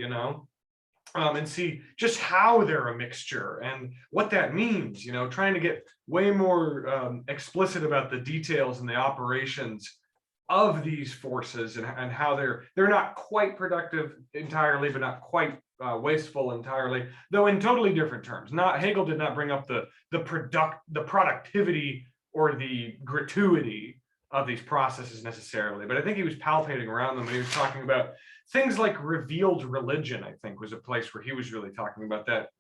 C: and see just how they're a mixture and what that means, trying to get way more explicit about the details and the operations of these forces and how they're not quite productive entirely, but not quite wasteful entirely, though in totally different terms. Hegel did not bring up the productivity or the gratuity of these processes necessarily, but I think he was palpating around them, and he was talking about things like revealed religion. I think was a place where he was really talking about that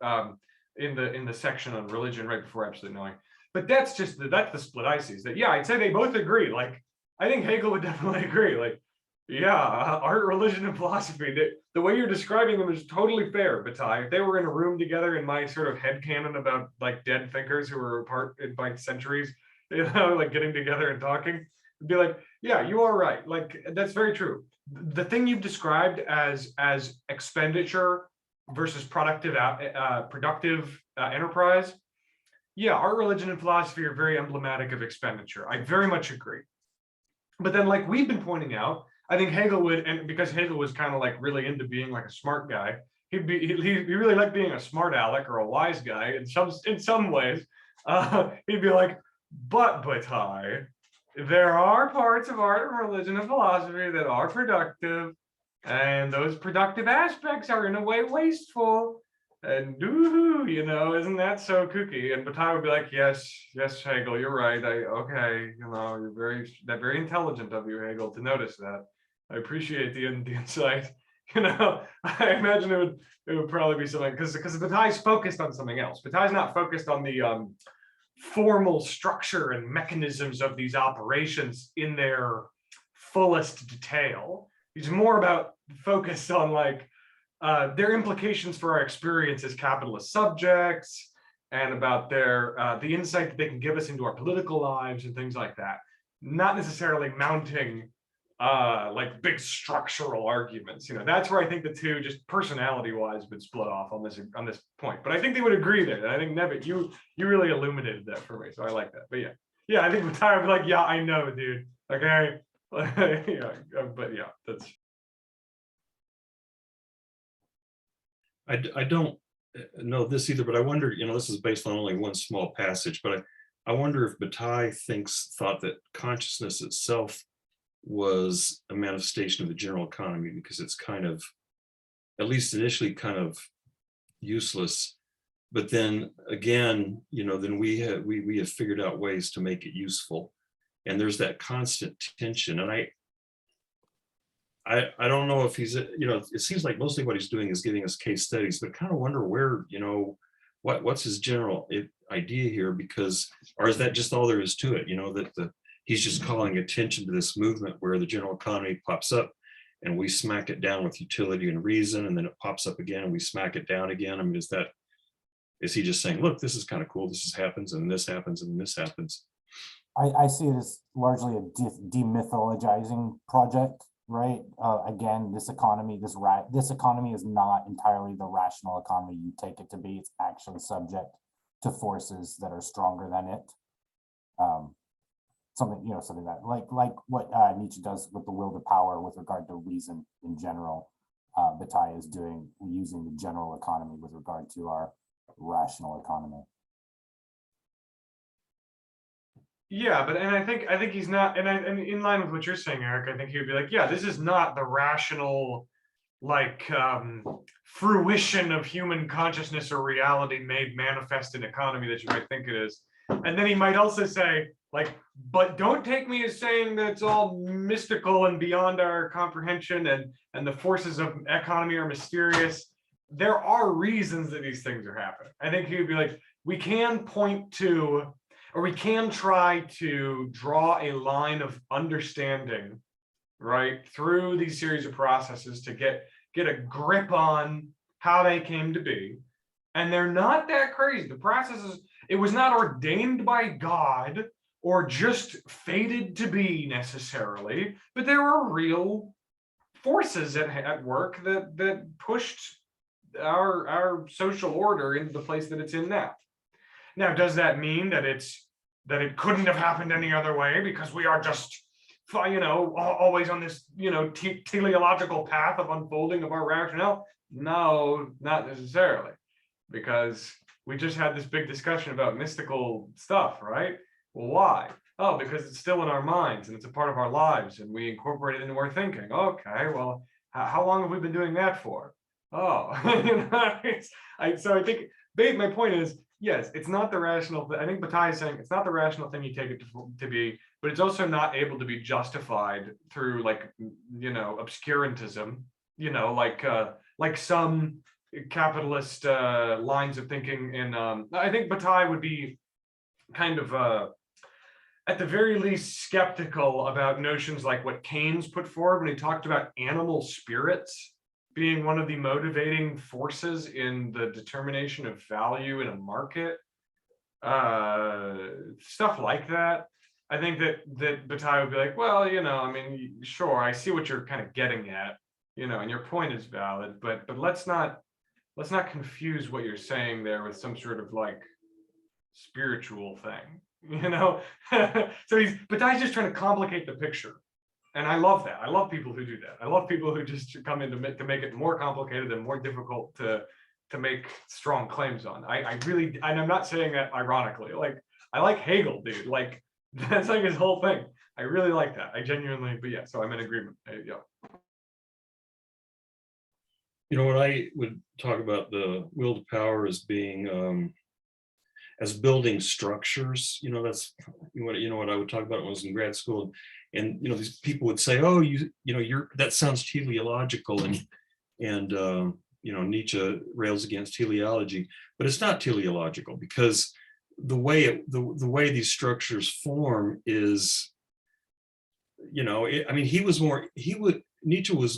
C: in the section on religion right before absolute knowing. But that's the split I see. Is that, yeah, I'd say they both agree. Like, I think Hegel would definitely agree. Like, yeah, art, religion, and philosophy. The way you're describing them is totally fair, Bataille. If they were in a room together in my sort of headcanon about like dead thinkers who were apart by centuries, like getting together and talking, it'd be like, yeah, you are right. Like, that's very true. The thing you've described as expenditure versus productive enterprise, yeah, art, religion, and philosophy are very emblematic of expenditure. I very much agree. But then, like we've been pointing out, I think Hegel would, and because Hegel was kind of like really into being like a smart guy, he really liked being a smart aleck or a wise guy in some ways. He'd be like, but Bataille, there are parts of art and religion and philosophy that are productive, and those productive aspects are in a way wasteful. And isn't that so kooky? And Bataille would be like, yes, Hegel, you're right. Okay, you're very intelligent of you, Hegel, to notice that. I appreciate the insight. I imagine it would probably be something because Bataille's focused on something else. Bataille's not focused on the formal structure and mechanisms of these operations in their fullest detail. He's more about focused on like their implications for our experience as capitalist subjects, and about their the insight that they can give us into our political lives and things like that. Not necessarily mounting like big structural arguments. That's where I think the two, just personality wise, would split off on this point. But I think they would agree there. And I think Nevitt, you really illuminated that for me, so I like that. But yeah, I think Bataille would be like, yeah, I know, dude. Okay, yeah, but yeah, that's.
D: I don't know this either, but I wonder, this is based on only one small passage, but I wonder if Bataille thought that consciousness itself was a manifestation of the general economy, because it's kind of, at least initially, kind of useless. But then again, then we have figured out ways to make it useful. And there's that constant tension. And I don't know if he's, it seems like mostly what he's doing is giving us case studies, but kind of wonder where, what's his general idea here, because, or is that just all there is to it? That he's just calling attention to this movement where the general economy pops up and we smack it down with utility and reason, and then it pops up again and we smack it down again. I mean, is he just saying, look, this is kind of cool, this happens and this happens and this happens?
E: I see it as largely a demythologizing project, right? Again, this economy is not entirely the rational economy you take it to be. It's actually subject to forces that are stronger than it. Something that like what Nietzsche does with the will to power with regard to reason in general. Bataille is doing using the general economy with regard to our rational economy.
C: Yeah, but I think he's not, and in line with what you're saying, Eric, I think he would be like, yeah, this is not the rational, like fruition of human consciousness or reality made manifest in economy that you might think it is. And then he might also say, like, but don't take me as saying that it's all mystical and beyond our comprehension, and the forces of economy are mysterious. There are reasons that these things are happening. I think he would be like, we can point to, or we can try to draw a line of understanding, right, through these series of processes to get a grip on how they came to be. And they're not that crazy. The processes, it was not ordained by God or just fated to be necessarily, but there were real forces at work that pushed our social order into the place that it's in now. Now, does that mean that it couldn't have happened any other way because we are just, always on this, teleological path of unfolding of our rationale? No, not necessarily, because we just had this big discussion about mystical stuff, right? Well, why? Oh, because it's still in our minds and it's a part of our lives and we incorporate it into our thinking. Okay, well, how long have we been doing that for? Oh, so I think my point is, yes, it's not the rational. I think Bataille is saying it's not the rational thing you take it to be, but it's also not able to be justified through obscurantism. Like some capitalist lines of thinking. I think Bataille would be kind of at the very least skeptical about notions like what Keynes put forward when he talked about animal spirits being one of the motivating forces in the determination of value in a market, stuff like that. I think that Bataille would be like, well, sure, I see what you're kind of getting at, and your point is valid, but let's not confuse what you're saying there with some sort of like spiritual thing, So Bataille's just trying to complicate the picture. And I love that. I love people who do that. I love people who just come in to make it more complicated and more difficult to make strong claims on. I really, and I'm not saying that ironically. Like, I like Hegel, dude. Like, that's like his whole thing. I really like that. I genuinely, but yeah. So I'm in agreement. Yeah.
D: When I would talk about the will to power as being as building structures, that's what I would talk about when I was in grad school. And these people would say, oh, that sounds teleological, and Nietzsche rails against teleology, but it's not teleological, because the way these structures form is, Nietzsche was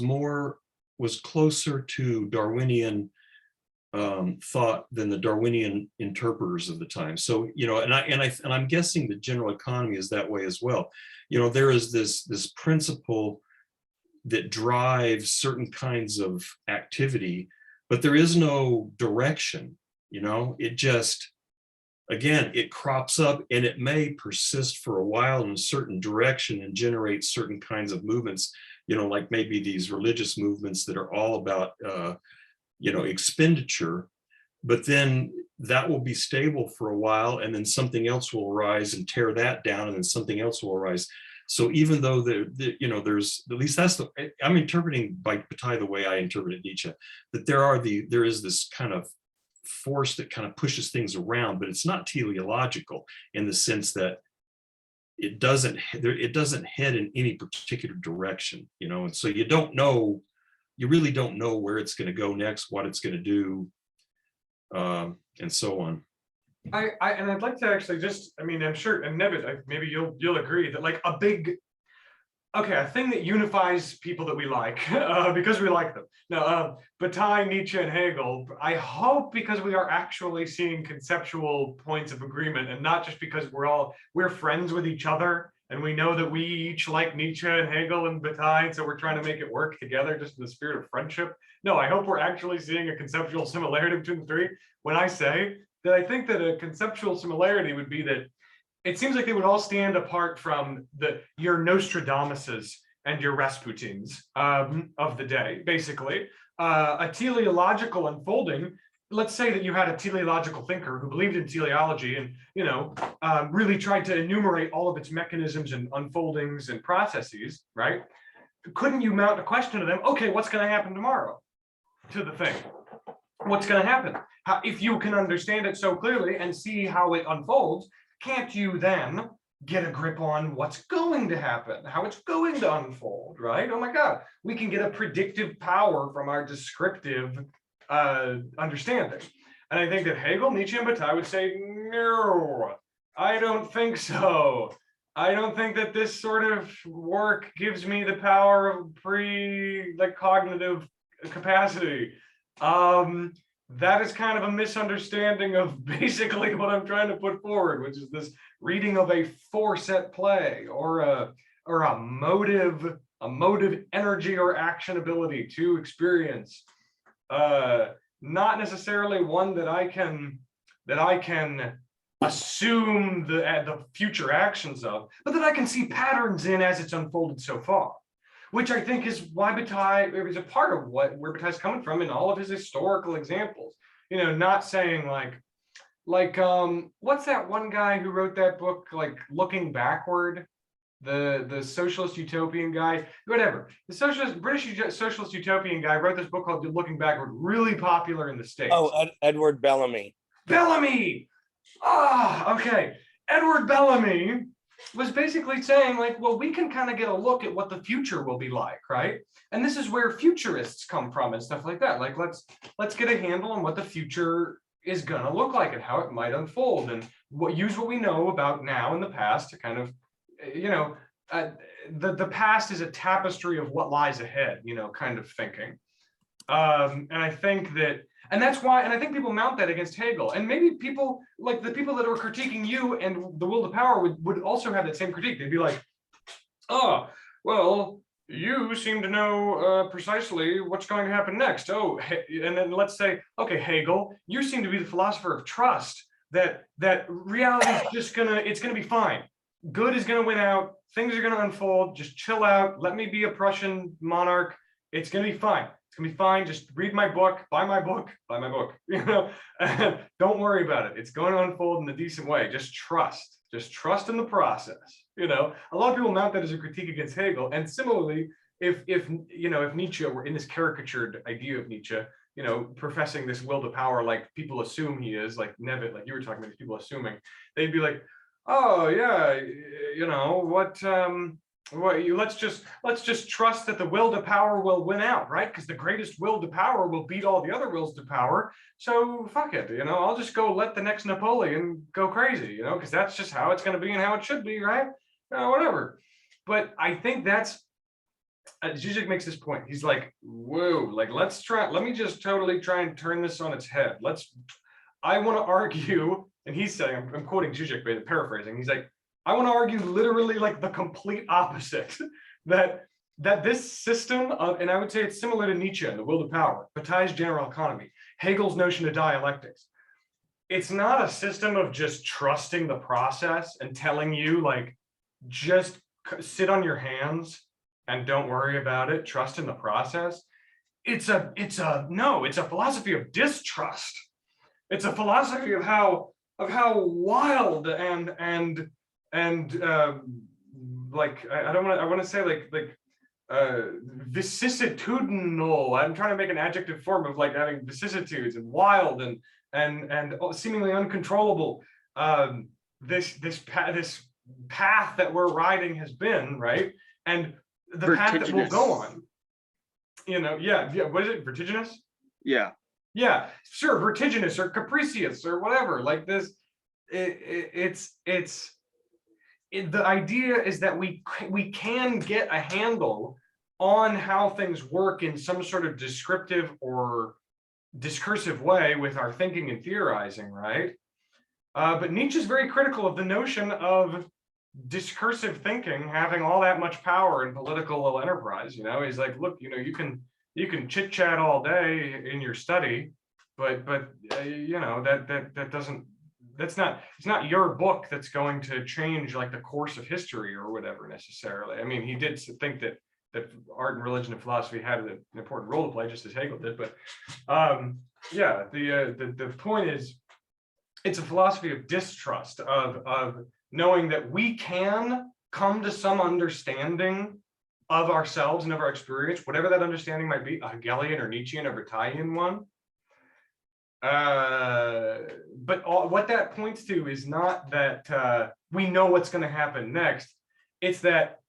D: more was closer to Darwinian thought than the Darwinian interpreters of the time. So, you know, and I'm guessing the general economy is that way as well. You know, there is this principle that drives certain kinds of activity, but there is no direction. You know, it just, again, it crops up and it may persist for a while in a certain direction and generate certain kinds of movements, you know, like maybe these religious movements that are all about, you know, expenditure, but then that will be stable for a while and then something else will arise and tear that down and then something else will arise. So even though you know, there's, at least that's the, I'm interpreting by Bataille the way I interpreted Nietzsche, that there is this kind of force that kind of pushes things around, but it's not teleological in the sense that it doesn't head in any particular direction, you know, and so you really don't know where it's going to go next, what it's going to do, and so on.
C: And I'd like to actually just, I mean, I'm sure, and Nevid, maybe you'll agree that like a thing that unifies people that we like, because we like them. Now, Bataille, Nietzsche, and Hegel, I hope because we are actually seeing conceptual points of agreement and not just because we're friends with each other and we know that we each like Nietzsche and Hegel and Bataille, so we're trying to make it work together just in the spirit of friendship. No, I hope we're actually seeing a conceptual similarity between the three. When I say that I think that a conceptual similarity would be that it seems like they would all stand apart from your Nostradamuses and your Rasputins of the day, basically. A teleological unfolding, let's say that you had a teleological thinker who believed in teleology and, you know, really tried to enumerate all of its mechanisms and unfoldings and processes, right? Couldn't you mount a question to them? Okay, what's going to happen tomorrow to the thing? What's going to happen? If you can understand it so clearly and see how it unfolds, can't you then get a grip on what's going to happen, how it's going to unfold, right? Oh my God, we can get a predictive power from our descriptive understanding. And I think that Hegel, Nietzsche, and Bataille would say, no, I don't think so. I don't think that this sort of work gives me the power of cognitive capacity. That is kind of a misunderstanding of basically what I'm trying to put forward, which is this reading of a four-set play or a motive energy or actionability to experience. Not necessarily one that I can assume the future actions of, but that I can see patterns in as it's unfolded so far. Which I think is why Bataille is a part of where Bataille's coming from in all of his historical examples. You know, not saying like what's that one guy who wrote that book, like Looking Backward, the socialist utopian guy, whatever. The British socialist utopian guy wrote this book called Looking Backward, really popular in the States.
B: Oh, Edward Bellamy.
C: Bellamy! Okay. Edward Bellamy was basically saying like, well, we can kind of get a look at what the future will be like, right? And this is where futurists come from and stuff like that. Like, let's get a handle on what the future is gonna look like and how it might unfold, and use what we know about now and the past to kind of, you know, the past is a tapestry of what lies ahead, you know, kind of thinking. And I think that, and that's why, and I think people mount that against Hegel, and maybe people like the people that are critiquing you and the will to power would also have that same critique. They'd be like, oh, well, you seem to know precisely what's going to happen next. Oh, and then let's say, okay, Hegel, you seem to be the philosopher of trust, that reality is just it's gonna be fine. Good is gonna win out. Things are gonna unfold. Just chill out. Let me be a Prussian monarch. It's gonna be fine. It's gonna be fine. Just read my book, buy my book, you know, don't worry about it. It's going to unfold in a decent way. Just trust in the process. You know, a lot of people mount that as a critique against Hegel. And similarly, if Nietzsche were in this caricatured idea of Nietzsche, you know, professing this will to power, like people assume he is, like Nevitt, like you were talking about, people assuming, they'd be like, oh yeah, you know, let's just trust that the will to power will win out, right? Because the greatest will to power will beat all the other wills to power. So fuck it, you know, I'll just go let the next Napoleon go crazy, you know, because that's just how it's going to be and how it should be, right? Whatever. But I think that's Zizek makes this point. He's like, whoa, like let me just totally try and turn this on its head. I want to argue, and he's saying, I'm quoting Zizek, but paraphrasing. He's like, I want to argue literally like the complete opposite, that this system of, and I would say it's similar to Nietzsche and the will to power, Bataille's general economy, Hegel's notion of dialectics. It's not a system of just trusting the process and telling you like, just sit on your hands and don't worry about it, trust in the process. It's a philosophy of distrust. It's a philosophy of how wild and like I want to say vicissitudinal. I'm trying to make an adjective form of like having vicissitudes and wild and seemingly uncontrollable. This path that we're riding has been, right, and the path that we'll go on. Yeah. What is it? Vertiginous?
F: Yeah.
C: Yeah, sure, vertiginous or capricious or whatever. Like this, the idea is that we can get a handle on how things work in some sort of descriptive or discursive way with our thinking and theorizing, right? But Nietzsche's very critical of the notion of discursive thinking having all that much power in political enterprise. He's like, look, you can chit chat all day in your study, but that doesn't, it's not your book that's going to change like the course of history or whatever necessarily. I mean, he did think that art and religion and philosophy had an important role to play, just as Hegel did. But yeah, the point is, it's a philosophy of distrust, of knowing that we can come to some understanding of ourselves and of our experience, whatever that understanding might be, a Hegelian or Nietzschean or Bataillean one. But what that points to is not that we know what's going to happen next. It's that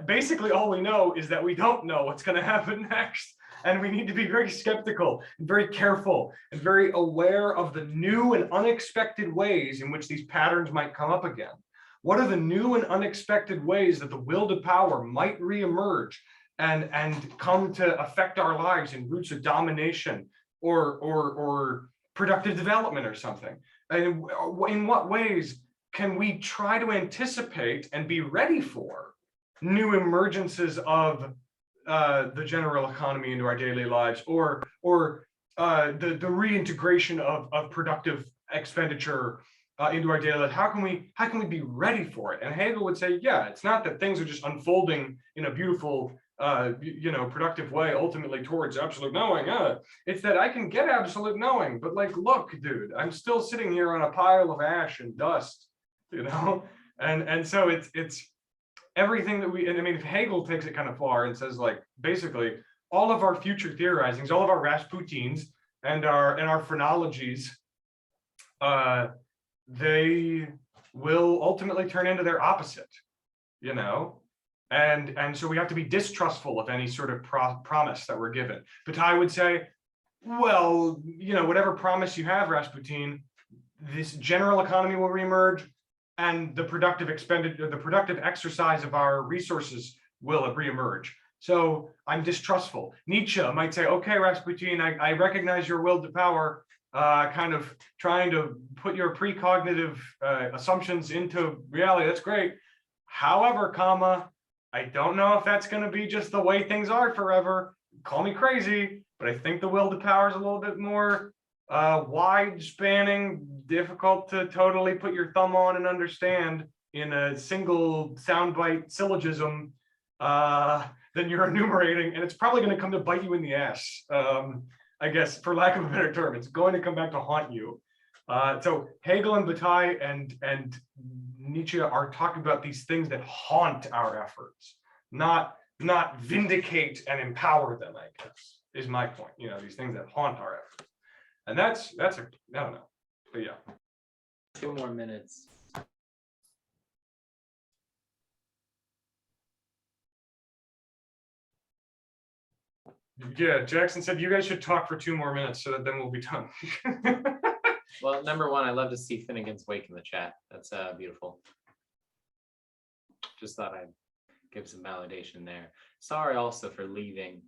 C: basically all we know is that we don't know what's going to happen next. And we need to be very skeptical and very careful and very aware of the new and unexpected ways in which these patterns might come up again. What are the new and unexpected ways that the will to power might reemerge and come to affect our lives in roots of domination or productive development or something? And in what ways can we try to anticipate and be ready for new emergences of the general economy into our daily lives, or the reintegration of productive expenditure into our daily life? How can we be ready for it? And Hegel would say, yeah, it's not that things are just unfolding in a beautiful, productive way, ultimately towards absolute knowing. It's that I can get absolute knowing, but like, look, dude, I'm still sitting here on a pile of ash and dust, and so it's everything that and I mean, if Hegel takes it kind of far and says, like, basically all of our future theorizings, all of our Rasputins and our phrenologies, they will ultimately turn into their opposite, and so we have to be distrustful of any sort of promise that we're given. Bataille would say, well, whatever promise you have, Rasputin, this general economy will reemerge, and the productive expenditure, the productive exercise of our resources will reemerge. So I'm distrustful. Nietzsche might say, okay, Rasputin, I recognize your will to power, kind of trying to put your precognitive assumptions into reality. That's great. However, I don't know if that's going to be just the way things are forever. Call me crazy, but I think the will to power is a little bit more wide spanning, difficult to totally put your thumb on and understand in a single soundbite syllogism than you're enumerating, and it's probably going to come to bite you in the ass. I guess, for lack of a better term, it's going to come back to haunt you. So Hegel and Bataille and Nietzsche are talking about these things that haunt our efforts, not vindicate and empower them, I guess, is my point. These things that haunt our efforts. And that's I don't know, but yeah.
A: 2 more minutes.
C: Yeah, Jackson said you guys should talk for 2 more minutes so that then we'll be done.
A: Well, number one, I love to see Finnegan's Wake in the chat. That's beautiful. Just thought I'd give some validation there. Sorry also for leaving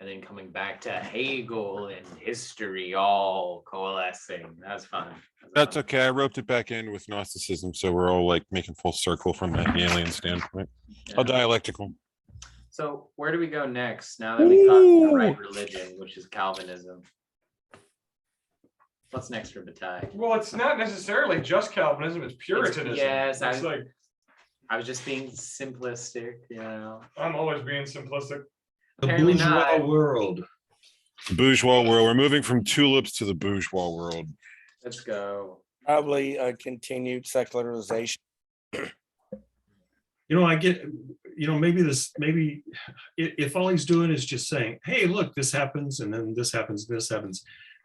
A: and then coming back to Hegel and history all coalescing. That was fun.
G: That's okay. I roped it back in with Gnosticism, so we're all like making full circle from the alien standpoint. All
A: Yeah.
G: dialectical.
A: So where do we go next now that we got the right religion, which is Calvinism? What's next for Bataille?
C: Well, it's not necessarily just Calvinism, it's Puritanism.
A: yes,
C: It's like,
A: I was just being simplistic, you know.
C: I'm always being simplistic.
D: The
A: Apparently
D: bourgeois
A: not.
D: world.
G: The bourgeois world. We're moving from tulips to the bourgeois world.
A: Let's go.
B: Probably continued secularization.
D: You know, I get, you know, maybe if all he's doing is just saying, hey, look, this happens, and then this happens,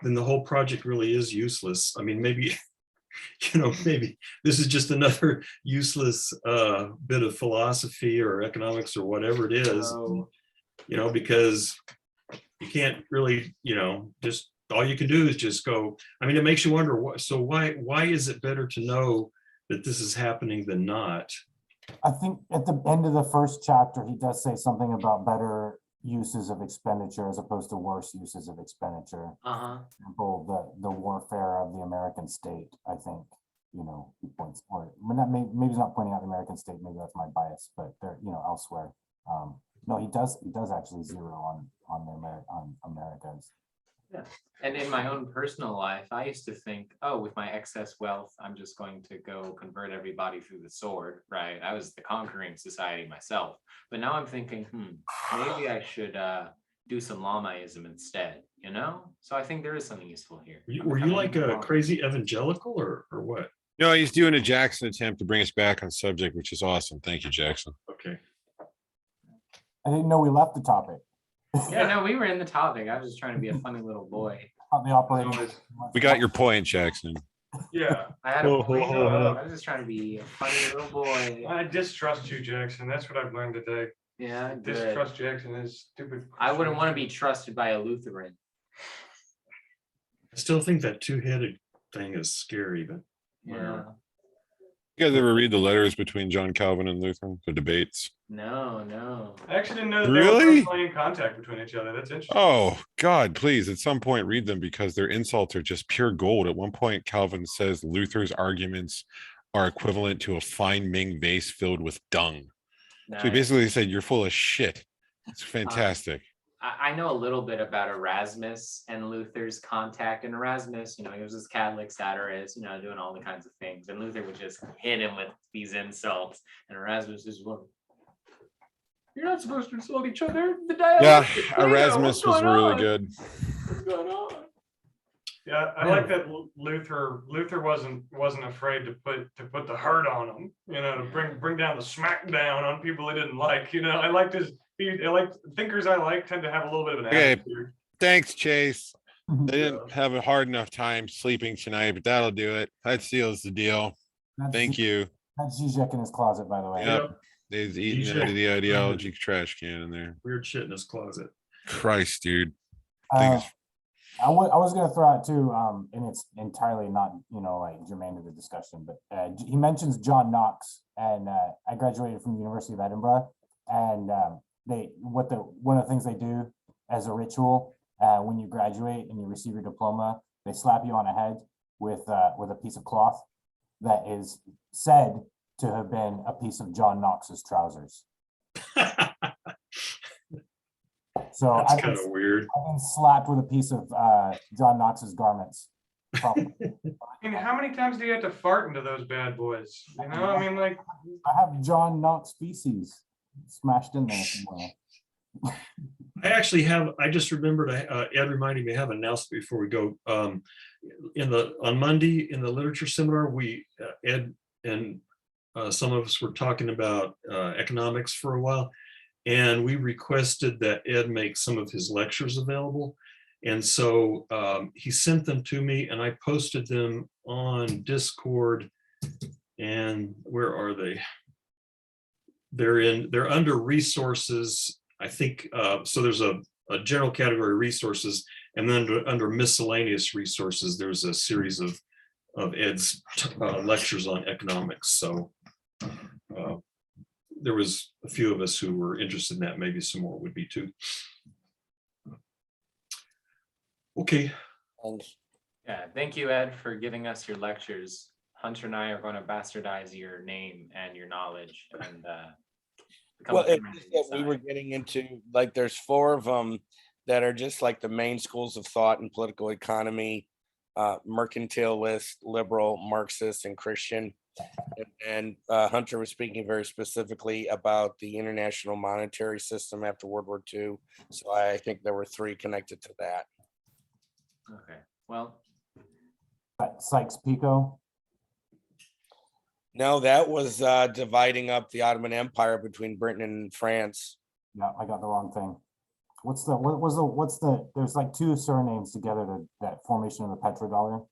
D: then the whole project really is useless. I mean, maybe, you know, maybe this is just another useless bit of philosophy or economics or whatever it is, you know, because you can't really, you know, just all you can do is just go. I mean, it makes you wonder, so why is it better to know that this is happening than not?
E: I think at the end of the first chapter, he does say something about better uses of expenditure as opposed to worse uses of expenditure.
A: Uh-huh.
E: For example, the warfare of the American state, I think, you know, he points, or maybe he's not pointing out the American state, maybe that's my bias, but they're, you know, elsewhere. No, he does actually zero on America's.
A: Yeah. And in my own personal life, I used to think, oh, with my excess wealth, I'm just going to go convert everybody through the sword, right? I was the conquering society myself. But now I'm thinking, maybe I should do some Lamaism instead, you know? So I think there is something useful here.
D: Were you like a crazy evangelical or what?
G: No, he's doing a Jackson attempt to bring us back on subject, which is awesome. Thank you, Jackson.
D: Okay.
E: I didn't know we left the topic.
A: Yeah, no, we were in the topic. I was just trying to be a funny little boy.
E: On the operating.
G: We got your point, Jackson.
C: Yeah,
A: I had a point. I was just trying to be a funny little boy.
C: I distrust you, Jackson. That's what I've learned today.
A: Yeah, good.
C: Distrust Jackson is stupid.
A: I wouldn't want to be trusted by a Lutheran.
D: I still think that two-headed thing is scary, but
A: Yeah.
G: You guys ever read the letters between John Calvin and Luther, the debates?
A: No.
C: I actually didn't know that
G: Really?
C: they were personally in contact between each other. That's interesting.
G: Oh, God, please, at some point read them because their insults are just pure gold. At one point, Calvin says Luther's arguments are equivalent to a fine Ming vase filled with dung. So he basically said, you're full of shit. It's fantastic.
A: I know a little bit about Erasmus and Luther's contact. And Erasmus, you know, he was this Catholic satirist, you know, doing all the kinds of things. And Luther would just hit him with these insults. And Erasmus is, well, you're not supposed to insult each other. The
G: Yeah,
A: dialect.
G: Erasmus was really good.
A: What's going on?
C: Yeah, I like that Luther wasn't afraid to put the hurt on them, you know, to bring down the smackdown on people he didn't like. You know, I liked thinkers I like tend to have a little bit of an
G: Okay.
C: attitude.
G: Thanks, Chase. They didn't have a hard enough time sleeping tonight, but that'll do it. That seals the deal. Thank you.
E: That's Zizek in his closet, by the way.
G: Yep. He's eating out of the ideology trash can in there.
D: weird shit in his closet.
G: Christ, dude.
E: I was going to throw out too, and it's entirely not, you know, like germane to the discussion, but he mentions John Knox, and I graduated from the University of Edinburgh, and one of the things they do as a ritual when you graduate and you receive your diploma, they slap you on the head with a piece of cloth that is said to have been a piece of John Knox's trousers. So
D: That's kind of weird.
E: I've been slapped with a piece of John Knox's garments. Probably.
C: I mean, how many times do you have to fart into those bad boys? You know, I mean, like,
E: I have John Knox feces smashed in there somewhere.
D: I just remembered, Ed reminded me, I have an announcement before we go. On Monday in the literature seminar, Ed and some of us were talking about economics for a while, and we requested that Ed make some of his lectures available. And so he sent them to me, and I posted them on Discord. And where are they? They're under resources, I think. So there's a general category resources, and then under miscellaneous resources, there's a series of Ed's lectures on economics. So there was a few of us who were interested in that. Maybe some more would be too. Okay.
B: And
A: Yeah, thank you, Ed, for giving us your lectures. Hunter and I are going to bastardize your name and your knowledge and become
B: well, it's
A: friends
B: just that we were
A: inside.
B: getting into, like, there's 4 of them that are just like the main schools of thought in political economy, mercantilist, liberal, Marxist, and Christian. And Hunter was speaking very specifically about the international monetary system after World War II. So I think there were 3 connected to that.
A: Okay, well,
E: Sykes-Picot.
B: No, that was dividing up the Ottoman Empire between Britain and France.
E: Yeah, I got the wrong thing. What's the, there's like 2 surnames together to that formation of the petrodollar.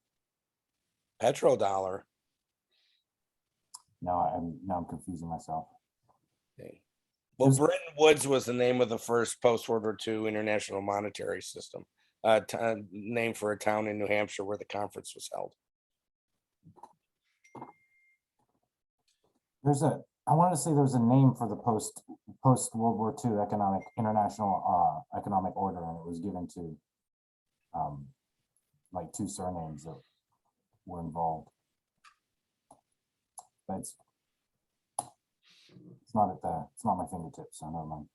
B: Petrodollar.
E: No, I'm confusing myself.
B: Okay. Well, Bretton Woods was the name of the first post-World War II international monetary system, named for a town in New Hampshire where the conference was held.
E: I wanted to say there's a name for the post World War II international economic order, and it was given to like 2 surnames that were involved. But it's not my fingertips, so never mind.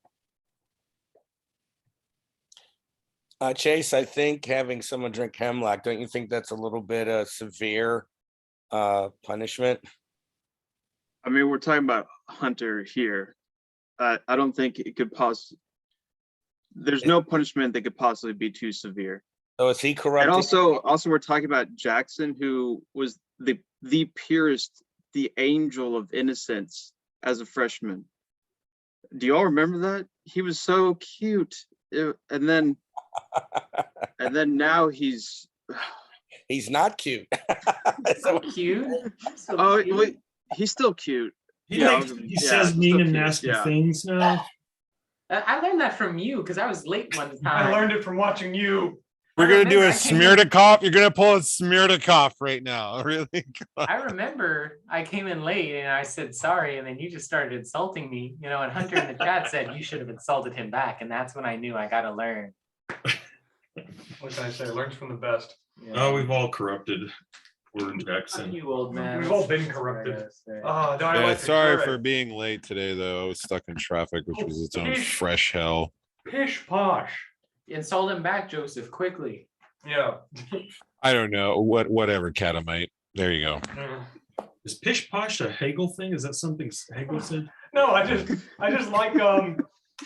B: Chase, I think having someone drink hemlock, don't you think that's a little bit of severe punishment?
F: I mean, we're talking about Hunter here. I don't think it could possibly. There's no punishment that could possibly be too severe.
B: So is he corrupt?
F: And also we're talking about Jackson, who was the purest, the angel of innocence as a freshman. Do you all remember that? He was so cute, and then now he's
B: not cute.
A: so cute. So
F: oh
A: cute.
F: wait, he's still cute.
D: He,
F: Yeah,
D: he
F: yeah,
D: says
F: he's
D: mean
F: still
D: and
F: cute,
D: nasty
F: yeah.
D: things now.
A: I learned that from you because I was late one time.
C: I learned it from watching you.
G: We're gonna do a
A: I came in-
G: Smirnikov. You're gonna pull a Smirnikov right now. Really?
A: I remember I came in late and I said sorry, and then you just started insulting me, and Hunter in the chat said you should have insulted him back, and that's when I knew I gotta learn.
C: What can I say? Learns from the best.
D: Oh, we've all corrupted word
A: Fuck
D: Jackson.
A: you, old man.
C: We've all been corrupted. Oh, no, I
G: Yeah,
C: like to
G: sorry
C: hear
G: for
C: it.
G: being late today, though. I was stuck in traffic, which was its own
C: Pish.
G: fresh hell.
C: Pish posh.
A: Insult him back, Joseph, quickly.
C: Yeah.
G: I don't know. Whatever, Catamite. There you go.
D: Is pish posh a Hegel thing? Is that something Hegel said?
C: No, I just like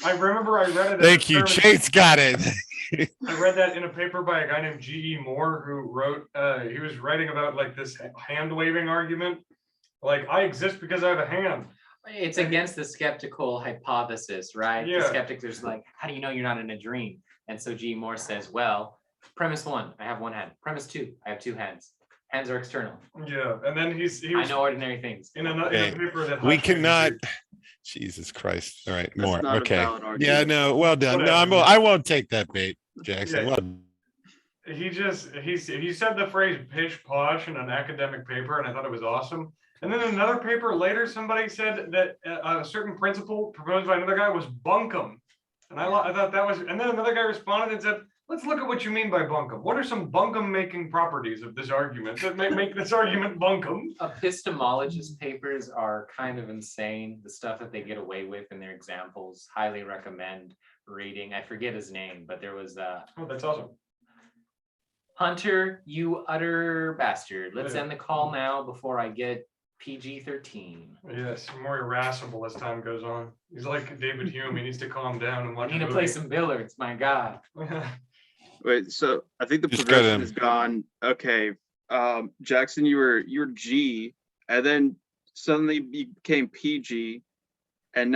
C: I remember I read it.
G: Thank you. Chase got it.
C: I read that in a paper by a guy named G.E. Moore, who wrote, he was writing about like this hand waving argument. Like, I exist because I have a hand.
A: It's against the skeptical hypothesis, right?
C: Yeah.
A: The skeptic, there's like, how do you know you're not in a dream? And so G. Moore says, well, premise 1, I have 1 hand. Premise 2, I have 2 hands. Hands are external.
C: Yeah, and then he
A: I
C: was
A: know ordinary things.
C: in a
G: Hey,
C: paper that
G: We
C: Huxley
G: cannot.
C: agreed.
G: Jesus Christ. All right,
F: That's
G: more.
F: not a
G: Okay.
F: valid argument.
G: Yeah, no, well done. No,
C: Whatever.
G: I won't take that bait, Jackson.
C: Yeah.
G: Well,
C: He said the phrase pish posh in an academic paper, and I thought it was awesome. And then in another paper later, somebody said that a certain principle proposed by another guy was bunkum. And I thought that was, and then another guy responded and said, let's look at what you mean by bunkum. What are some bunkum making properties of this argument that make this argument bunkum?
A: Epistemologist papers are kind of insane. The stuff that they get away with in their examples, highly recommend reading. I forget his name, but there was
C: Oh, that's awesome.
A: Hunter, you utter bastard. Let's
C: Yeah.
A: end the call now before I get PG-13.
C: Yes, more irascible as time goes on. He's like David Hume. He needs to calm down and
A: I
C: watch
A: need
C: a
A: to play
C: movie.
A: some billiards, my God.
F: Wait, so I think the
G: Just
F: progression
G: gotta-
F: is gone. Okay, Jackson, you were G, and then suddenly you became PG,